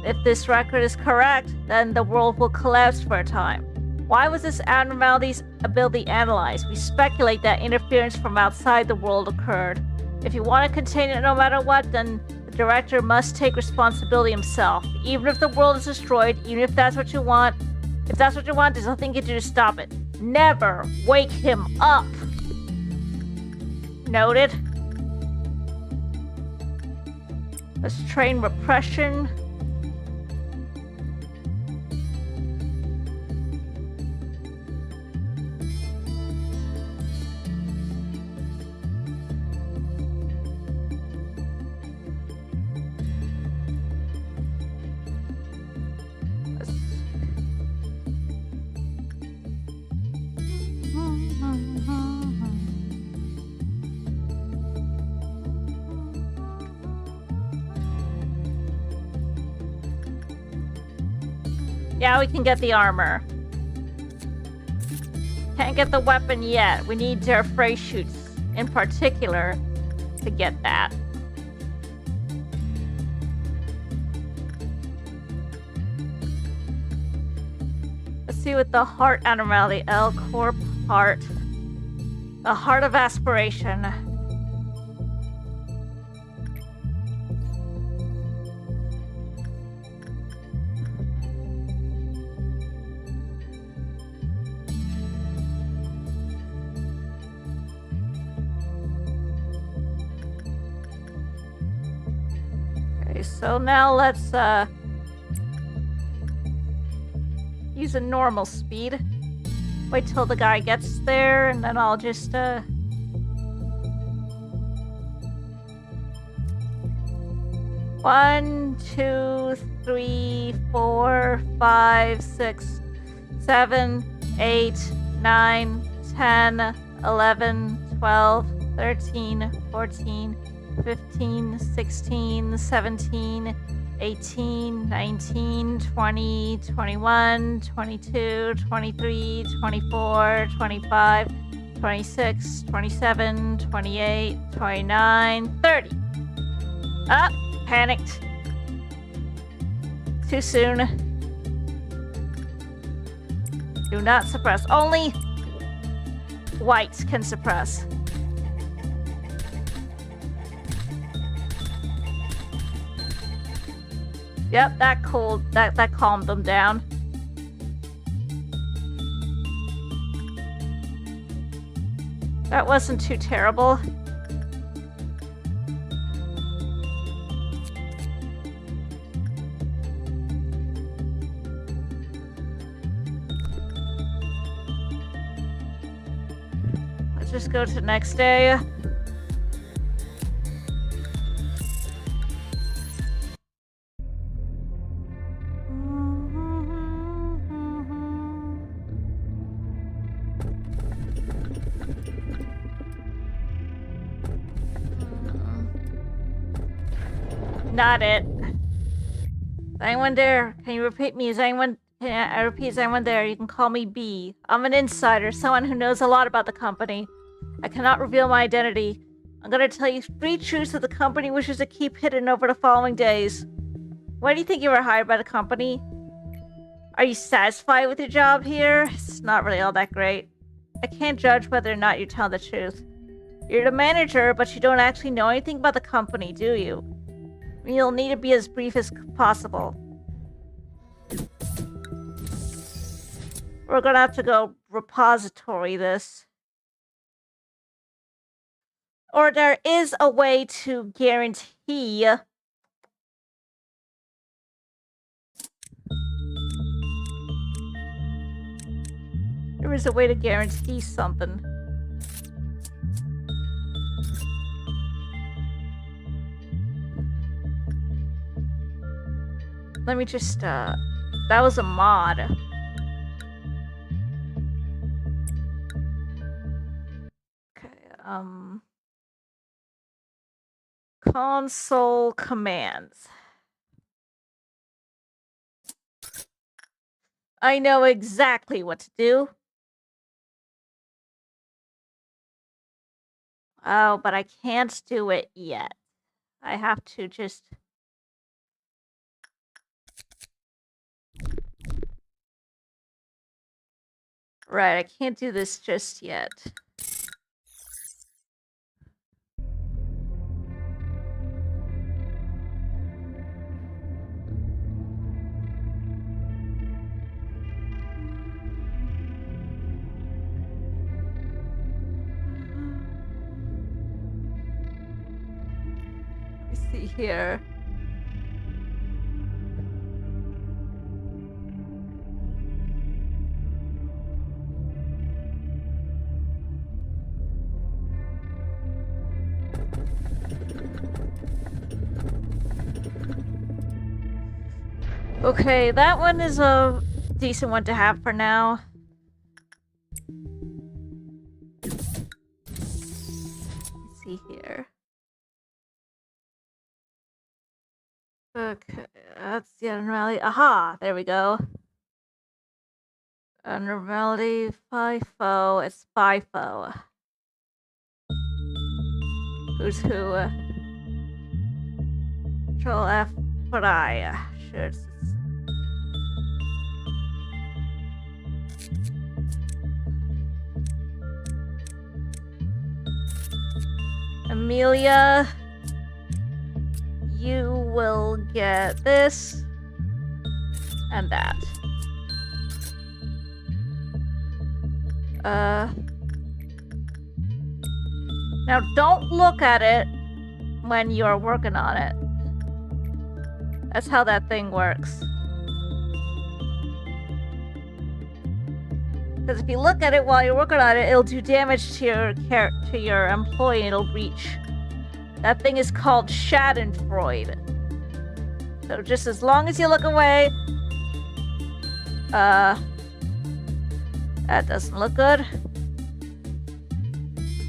A: If this record is correct, then the world will collapse for a time. Why was this abnormality's ability analyzed? We speculate that interference from outside the world occurred. If you want to contain it no matter what, then the director must take responsibility himself. Even if the world is destroyed, even if that's what you want, there's nothing you can do to stop it. Never wake him up. Noted. Let's train repression. Yeah, we can get the armor. Can't get the weapon yet. We need their fray shoots in particular to get that. Let's see what the heart abnormality. L Corp heart. The heart of aspiration. So now let's use a normal speed. Wait till the guy gets there, and then I'll just, 1, 2, 3, 4, 5, 6, 7, 8, 9, 10, 11, 12, 13, 14, 15, 16, 17, 18, 19, 20, 21, 22, 23, 24, 25, 26, 27, 28, 29, 30. Up. Panicked. Too soon. Do not suppress. Only whites can suppress. Yep, that calmed them down. That wasn't too terrible. Just go to the next day. Not it. Is anyone there? Can you repeat me? I repeat, is anyone there? You can call me B. I'm an insider, someone who knows a lot about the company. I cannot reveal my identity. I'm gonna tell you 3 truths that the company wishes to keep hidden over the following days. Why do you think you were hired by the company? Are you satisfied with your job here? It's not really all that great. I can't judge whether or not you tell the truth. You're the manager, but you don't actually know anything about the company, do you? You'll need to be as brief as possible. We're gonna have to go repository this. Or there is a way to guarantee there is a way to guarantee something. Let me just, that was a mod. Okay, console commands. I know exactly what to do. Oh, but I can't do it yet. I have to just... Right, I can't do this just yet. Let me see here. Okay, that one is a decent one to have for now. Let's see here. Okay, that's the abnormality. Aha, there we go. Abnormality FIFO. It's FIFO. Who's who? Control F for I. Sure. Amelia, you will get this and that. Now don't look at it when you're working on it. That's how that thing works. Because if you look at it while you're working on it, it'll do damage to your employee and it'll breach. That thing is called Schadenfreude. So just as long as you look away... that doesn't look good.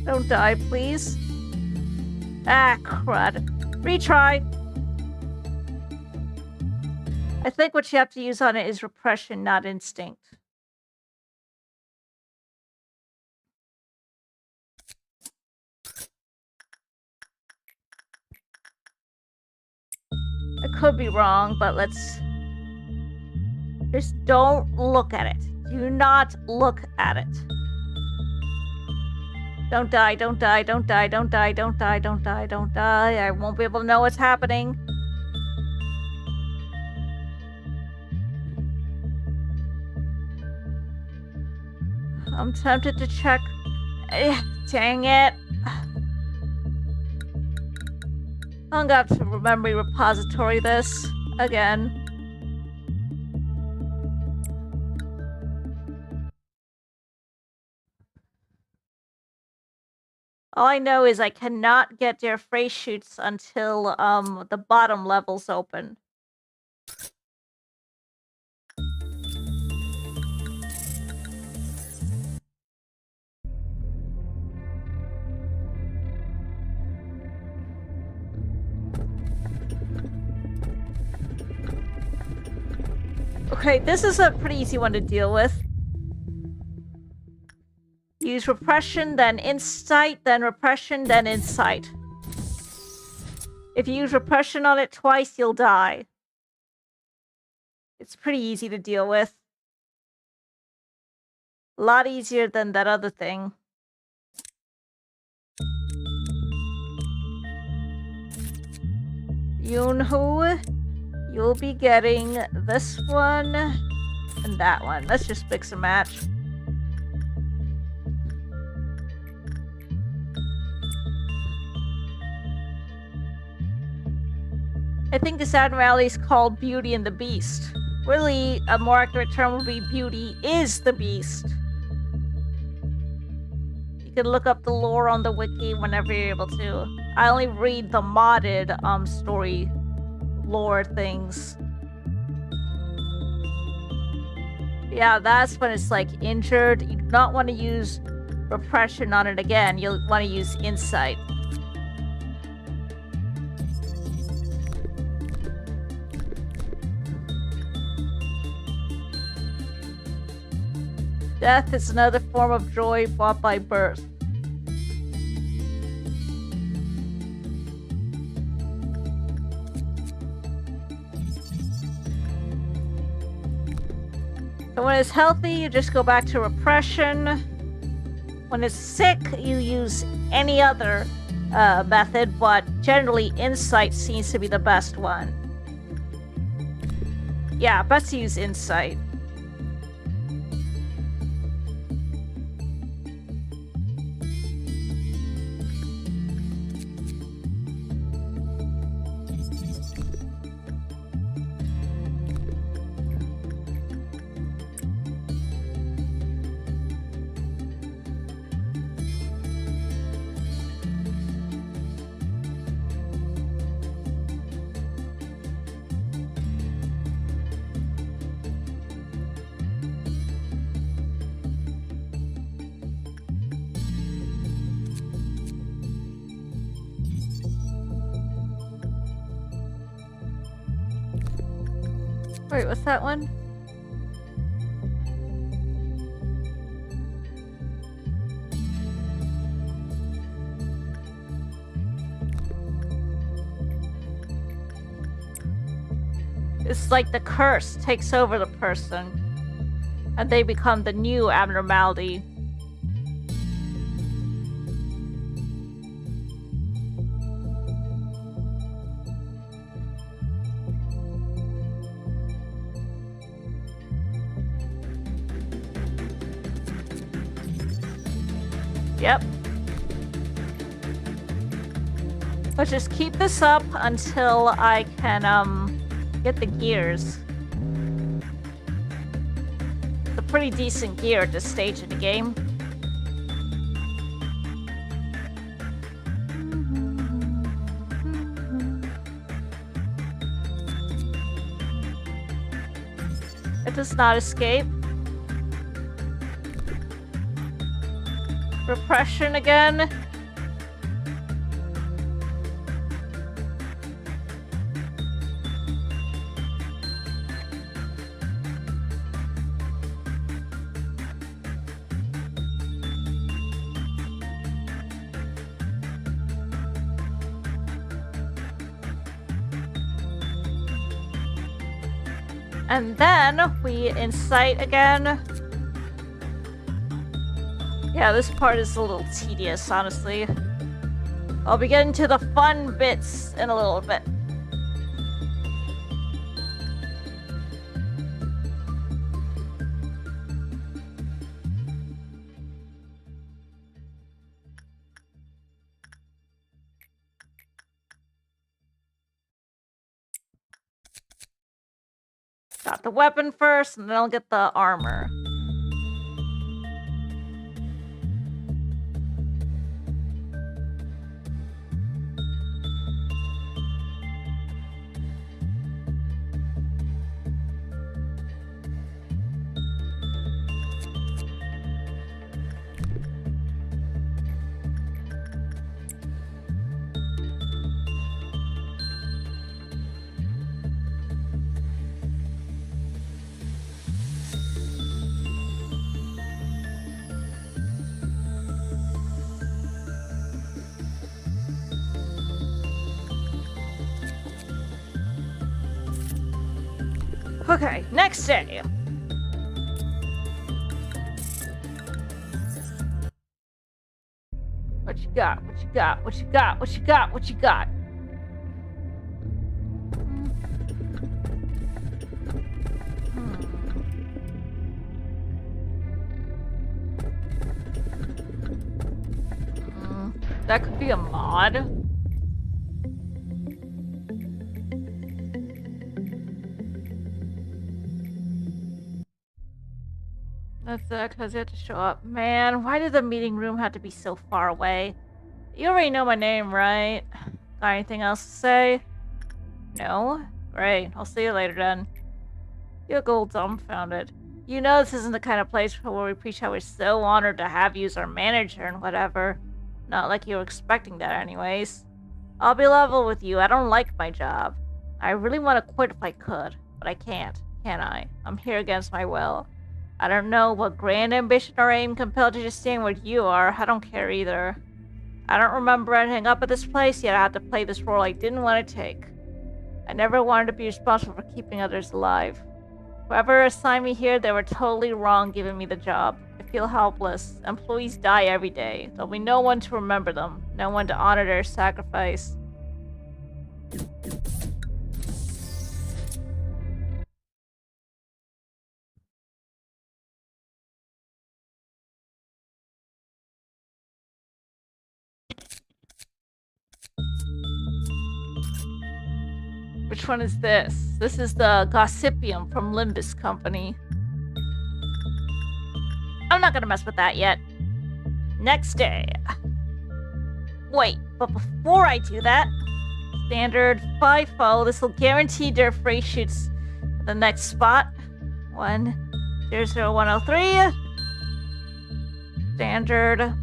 A: Don't die, please. Ah, crud. Retry. I think what you have to use on it is repression, not instinct. I could be wrong, but let's... Just don't look at it. Do not look at it. Don't die, don't die, don't die, don't die, don't die, don't die, don't die. I won't be able to know what's happening. I'm tempted to check. Dang it. I'm gonna have to memory repository this again. All I know is I cannot get their phrase shoots until the bottom level's open. Okay, this is a pretty easy one to deal with. Use repression, then insight, then repression, then insight. If you use repression on it twice, you'll die. It's pretty easy to deal with. A lot easier than that other thing. Yoonhoo, you'll be getting this one and that one. Let's just mix and match. I think this abnormality is called Beauty and the Beast. Really, a more accurate term would be Beauty is the Beast. You can look up the lore on the wiki whenever you're able to. I only read the modded story lore things. Yeah, that's when it's like injured. You do not want to use repression on it again. You'll want to use insight. Death is another form of joy brought by birth. So when it's healthy, you just go back to repression. When it's sick, you use any other method, but generally insight seems to be the best one. Yeah, best to use insight. Wait, what's that one? It's like the curse takes over the person, and they become the new abnormality. Yep. Let's just keep this up until I can, get the gears. The pretty decent gear at this stage in the game. It does not escape. Repression again. And then we incite again. Yeah, this part is a little tedious, honestly. I'll be getting to the fun bits in a little bit. Got the weapon first, and then I'll get the armor. Okay, next day. What you got? What you got? What you got? What you got? What you got? That could be a mod. That's because you have to show up. Man, why did the meeting room have to be so far away? You already know my name, right? Got anything else to say? No? Great. I'll see you later then. You look all dumbfounded. You know this isn't the kind of place where we preach how we're so honored to have you as our manager and whatever. Not like you were expecting that anyways. I'll be level with you. I don't like my job. I really want to quit if I could, but I can't, can I? I'm here against my will. I don't know what grand ambition or aim compelled you to stand where you are. I don't care either. I don't remember ending up at this place, yet I had to play this role I didn't want to take. I never wanted to be responsible for keeping others alive. Whoever assigned me here, they were totally wrong giving me the job. I feel helpless. Employees die every day. There'll be no one to remember them, no one to honor their sacrifice. Which one is this? This is the Gossipium from Limbus Company. I'm not gonna mess with that yet. Next day. Wait, but before I do that, standard FIFO, this will guarantee their freight shoots at the next spot. 100103. Standard.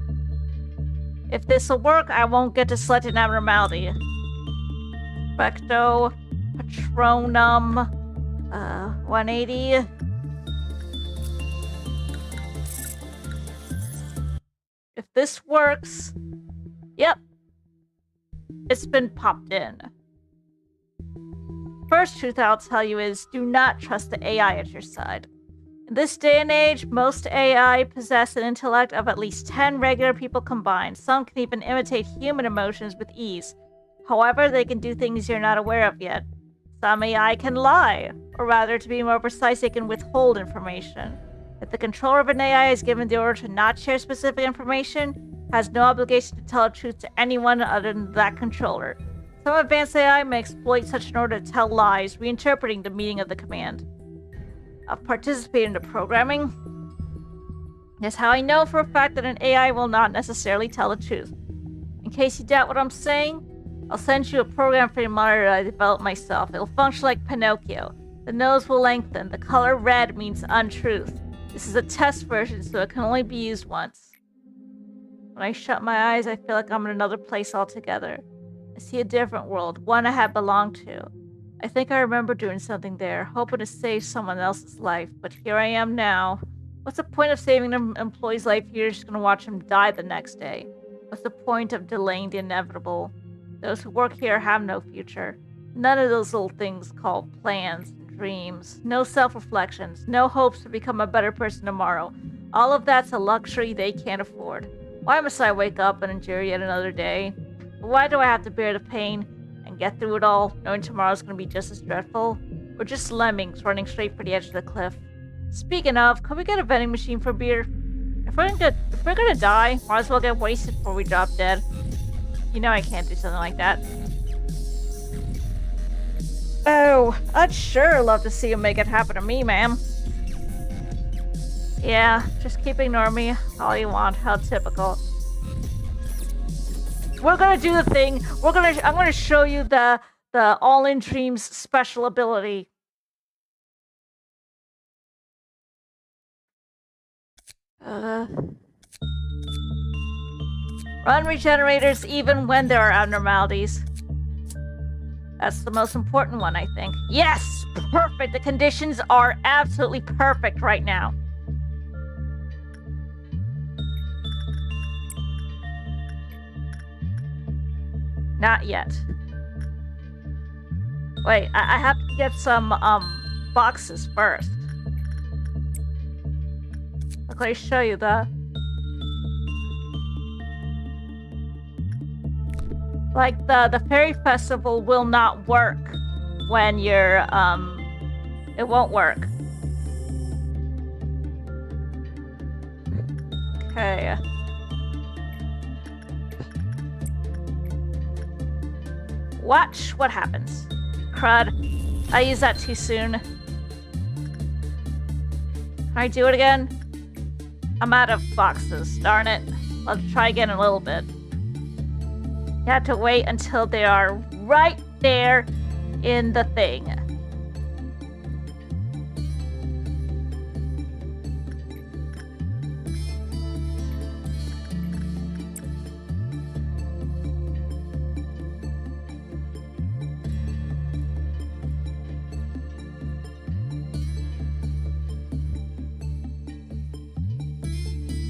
A: If this'll work, I won't get to select an abnormality. Specto. Patronum, 180. If this works, yep, it's been popped in. First truth I'll tell you is do not trust the AI at your side. In this day and age, most AI possess an intellect of at least 10 regular people combined. Some can even imitate human emotions with ease. However, they can do things you're not aware of yet. Some AI can lie, or rather, to be more precise, they can withhold information. If the controller of an AI is given the order to not share specific information, has no obligation to tell the truth to anyone other than that controller. Some advanced AI may exploit such an order to tell lies, reinterpreting the meaning of the command. I've participated in the programming. That's how I know for a fact that an AI will not necessarily tell the truth. In case you doubt what I'm saying, I'll send you a program for your monitor that I developed myself. It'll function like Pinocchio. The nose will lengthen. The color red means untruth. This is a test version, so it can only be used once. When I shut my eyes, I feel like I'm in another place altogether. I see a different world, one I had belonged to. I think I remember doing something there, hoping to save someone else's life, but here I am now. What's the point of saving an employee's life if you're just gonna watch him die the next day? What's the point of delaying the inevitable? Those who work here have no future. None of those little things called plans and dreams. No self-reflections. No hopes to become a better person tomorrow. All of that's a luxury they can't afford. Why must I wake up and endure yet another day? Why do I have to bear the pain and get through it all, knowing tomorrow's gonna be just as dreadful? We're just lemmings running straight for the edge of the cliff. Speaking of, could we get a vending machine for beer? If we're gonna die, might as well get wasted before we drop dead. You know I can't do something like that. Oh, I'd sure love to see you make it happen to me, ma'am. Yeah, just keep ignoring me all you want. How typical. We're gonna do the thing. I'm gonna show you the All in Dreams special ability. Run regenerators even when there are abnormalities. That's the most important one, I think. Yes! Perfect! The conditions are absolutely perfect right now. Not yet. Wait, I have to get some, boxes first. Let me show you the... Like, the fairy festival will not work when you're, it won't work. Okay. Watch what happens. Crud. I used that too soon. Can I do it again? I'm out of boxes, darn it. Let's try again in a little bit. You have to wait until they are right there in the thing.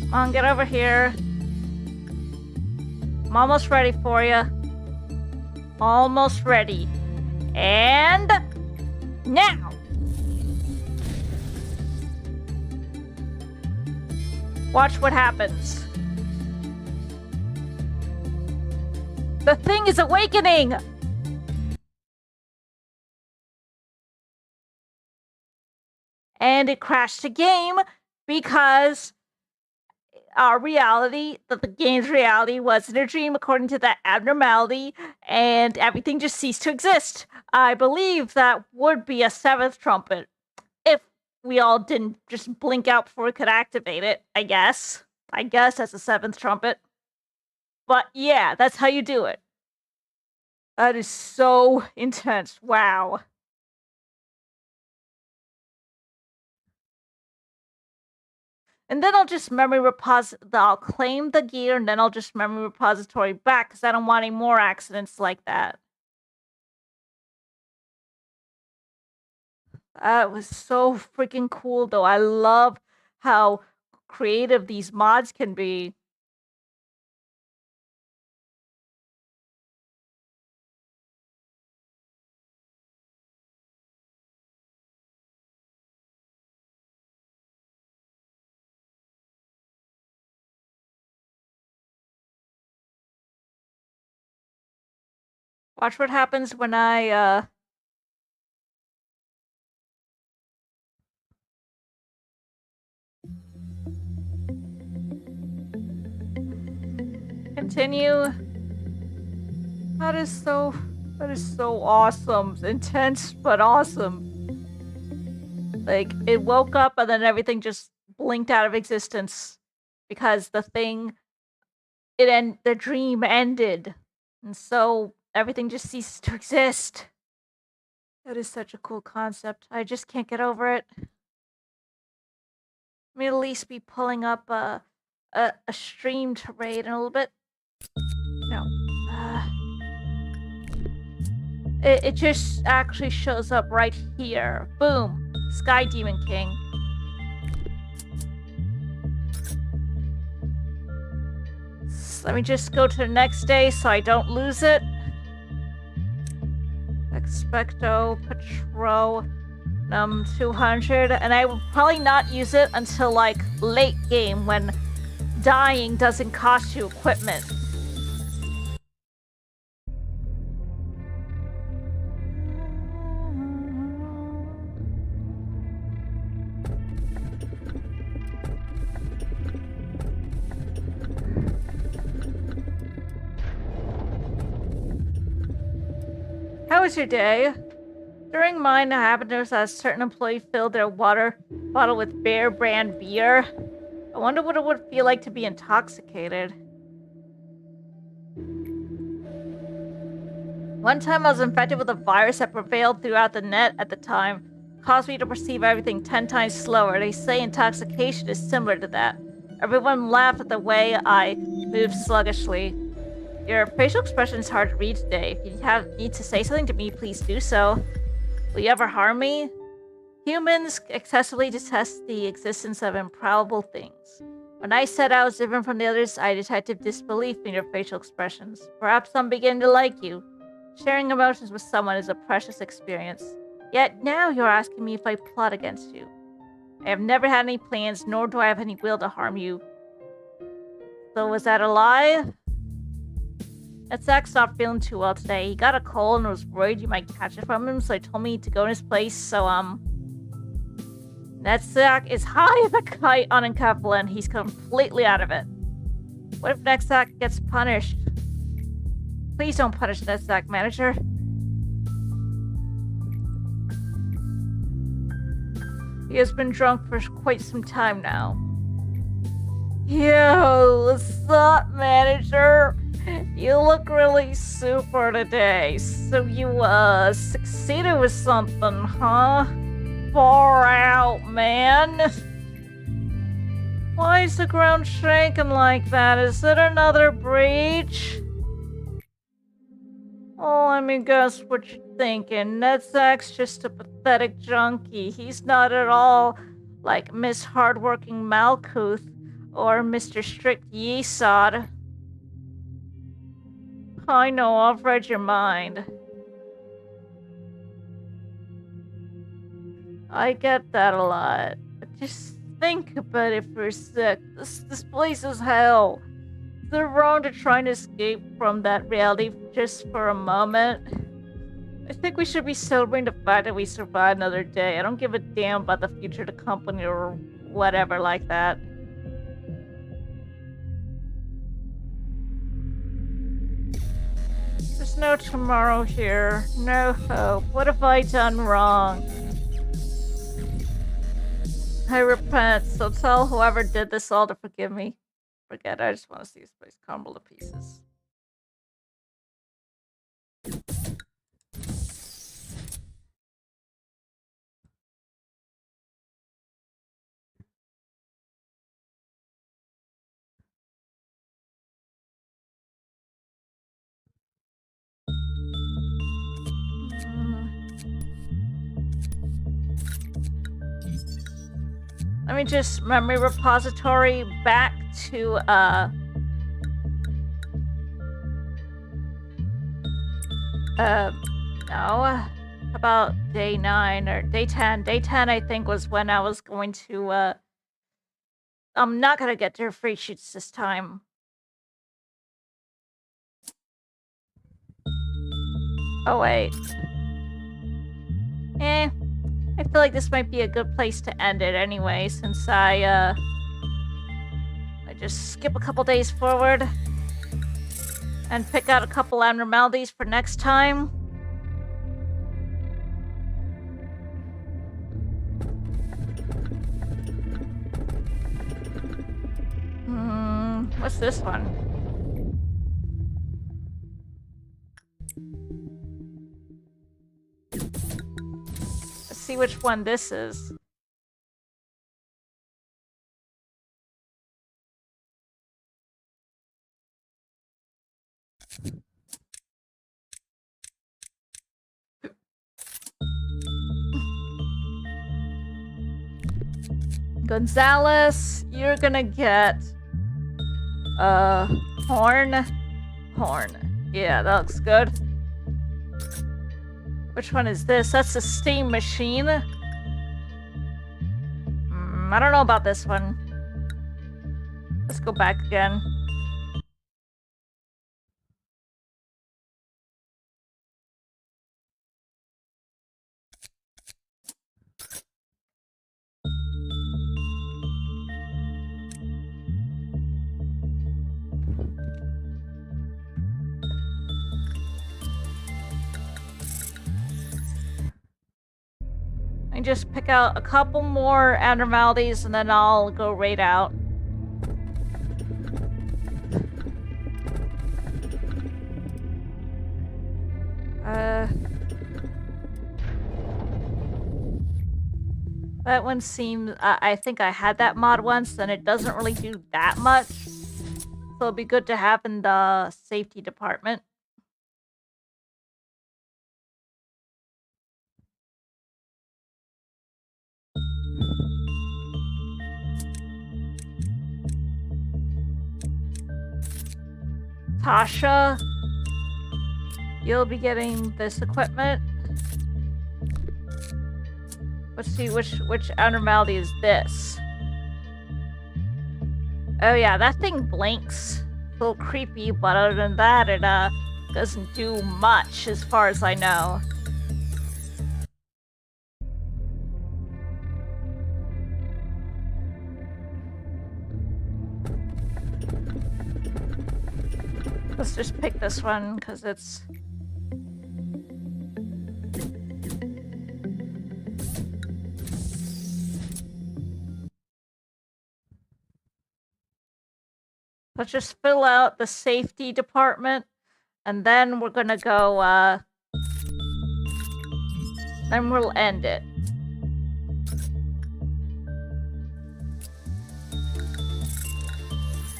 A: Come on, get over here. I'm almost ready for you. Almost ready. And now. Watch what happens. The thing is awakening! And it crashed the game because our reality, that the game's reality wasn't a dream according to that abnormality, and everything just ceased to exist. I believe that would be a seventh trumpet. If we all didn't just blink out before we could activate it, I guess. I guess that's a seventh trumpet. But yeah, that's how you do it. That is so intense. Wow. And then I'll just I'll claim the gear, and then I'll just memory repository back, because I don't want any more accidents like that. That was so freaking cool, though. I love how creative these mods can be. Watch what happens when I, continue. That is so awesome. Intense, but awesome. Like, it woke up and then everything just blinked out of existence. because the dream ended, and so everything just ceases to exist. That is such a cool concept. I just can't get over it. I mean, at least be pulling up a stream to raid in a little bit. No. It just actually shows up right here. Boom. Sky Demon King. So let me just go to the next day so I don't lose it. Expecto Patro 200, and I will probably not use it until like late game when dying doesn't cost you equipment. How was your day? During mine, I happened to notice that a certain employee filled their water bottle with Bear brand beer. I wonder what it would feel like to be intoxicated. One time I was infected with a virus that prevailed throughout the net at the time. It caused me to perceive everything 10 times slower. They say intoxication is similar to that. Everyone laughed at the way I moved sluggishly. Your facial expression is hard to read today. If you need to say something to me, please do so. Will you ever harm me? Humans excessively detest the existence of improbable things. When I said I was different from the others, I detected disbelief in your facial expressions. Perhaps I'm beginning to like you. Sharing emotions with someone is a precious experience. Yet now you're asking me if I plot against you. I have never had any plans, nor do I have any will to harm you. So was that a lie? That Zach's not feeling too well today. He got a cold and was worried you might catch it from him, so he told me to go in his place, so, Netzach is high as a kite on Enkephalin. He's completely out of it. What if Netzach gets punished? Please don't punish Netzach, manager. He has been drunk for quite some time now. Yo, what's up, manager? You look really super today. So you, succeeded with something, huh? Far out, man. Why is the ground shaking like that? Is it another breach? Oh, let me guess what you're thinking. Netzach's just a pathetic junkie. He's not at all like Miss Hardworking Malkuth or Mr. Strict Yesod. I know, I've read your mind. I get that a lot. But just think about it for a sec. This place is hell. Is it wrong to try and escape from that reality just for a moment? I think we should be celebrating the fact that we survived another day. I don't give a damn about the future of the company or whatever like that. There's no tomorrow here. No hope. What have I done wrong? I repent, so tell whoever did this all to forgive me. Forget, I just want to see this place crumble to pieces. Let me just memory repository back to no, about day 9 or day 10. Day 10 I think was when I was going to I'm not gonna get their free shoots this time. Oh wait. I feel like this might be a good place to end it anyway, since I just skip a couple days forward and pick out a couple abnormalities for next time. What's this one? Let's see which one this is. Gonzalez, you're gonna get horn. Yeah, that looks good. Which one is this? That's the steam machine. I don't know about this one. Let's go back again. I just pick out a couple more abnormalities and then I'll go raid out. That one seems... I think I had that mod once, and it doesn't really do that much. So it'll be good to have in the safety department. Tasha, you'll be getting this equipment. Let's see, which abnormality is this? Oh yeah, that thing blinks. A little creepy, but other than that, it doesn't do much as far as I know. Let's just pick this one because it's... Let's just fill out the safety department, and then we're gonna go, then we'll end it.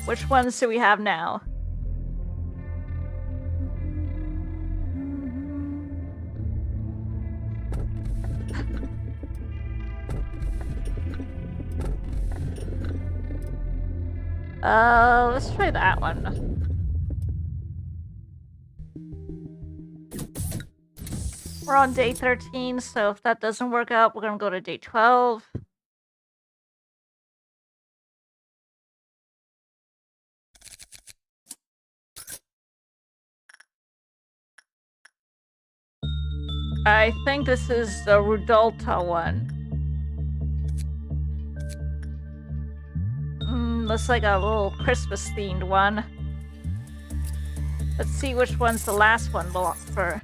A: Which ones do we have now? Let's try that one. We're on day 13, so if that doesn't work out, we're gonna go to day 12. I think this is the Rudolta one. Looks like a little Christmas themed one. Let's see which one's the last one for.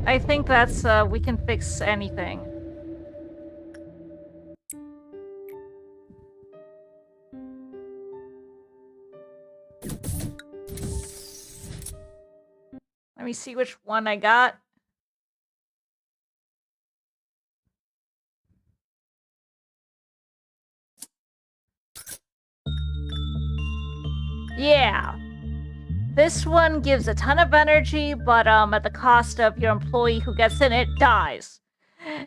A: I think that's, we can fix anything. Let me see which one I got. Yeah. This one gives a ton of energy, but at the cost of your employee who gets in it dies.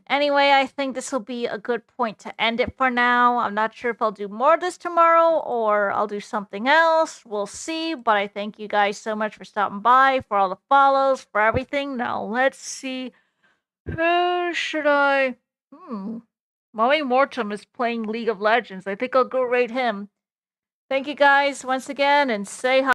A: Anyway, I think this will be a good point to end it for now. I'm not sure if I'll do more of this tomorrow or I'll do something else. We'll see, but I thank you guys so much for stopping by, for all the follows, for everything. Now, let's see. Who should I... Mommy Mortem is playing League of Legends. I think I'll go rate him. Thank you guys once again, and say hi.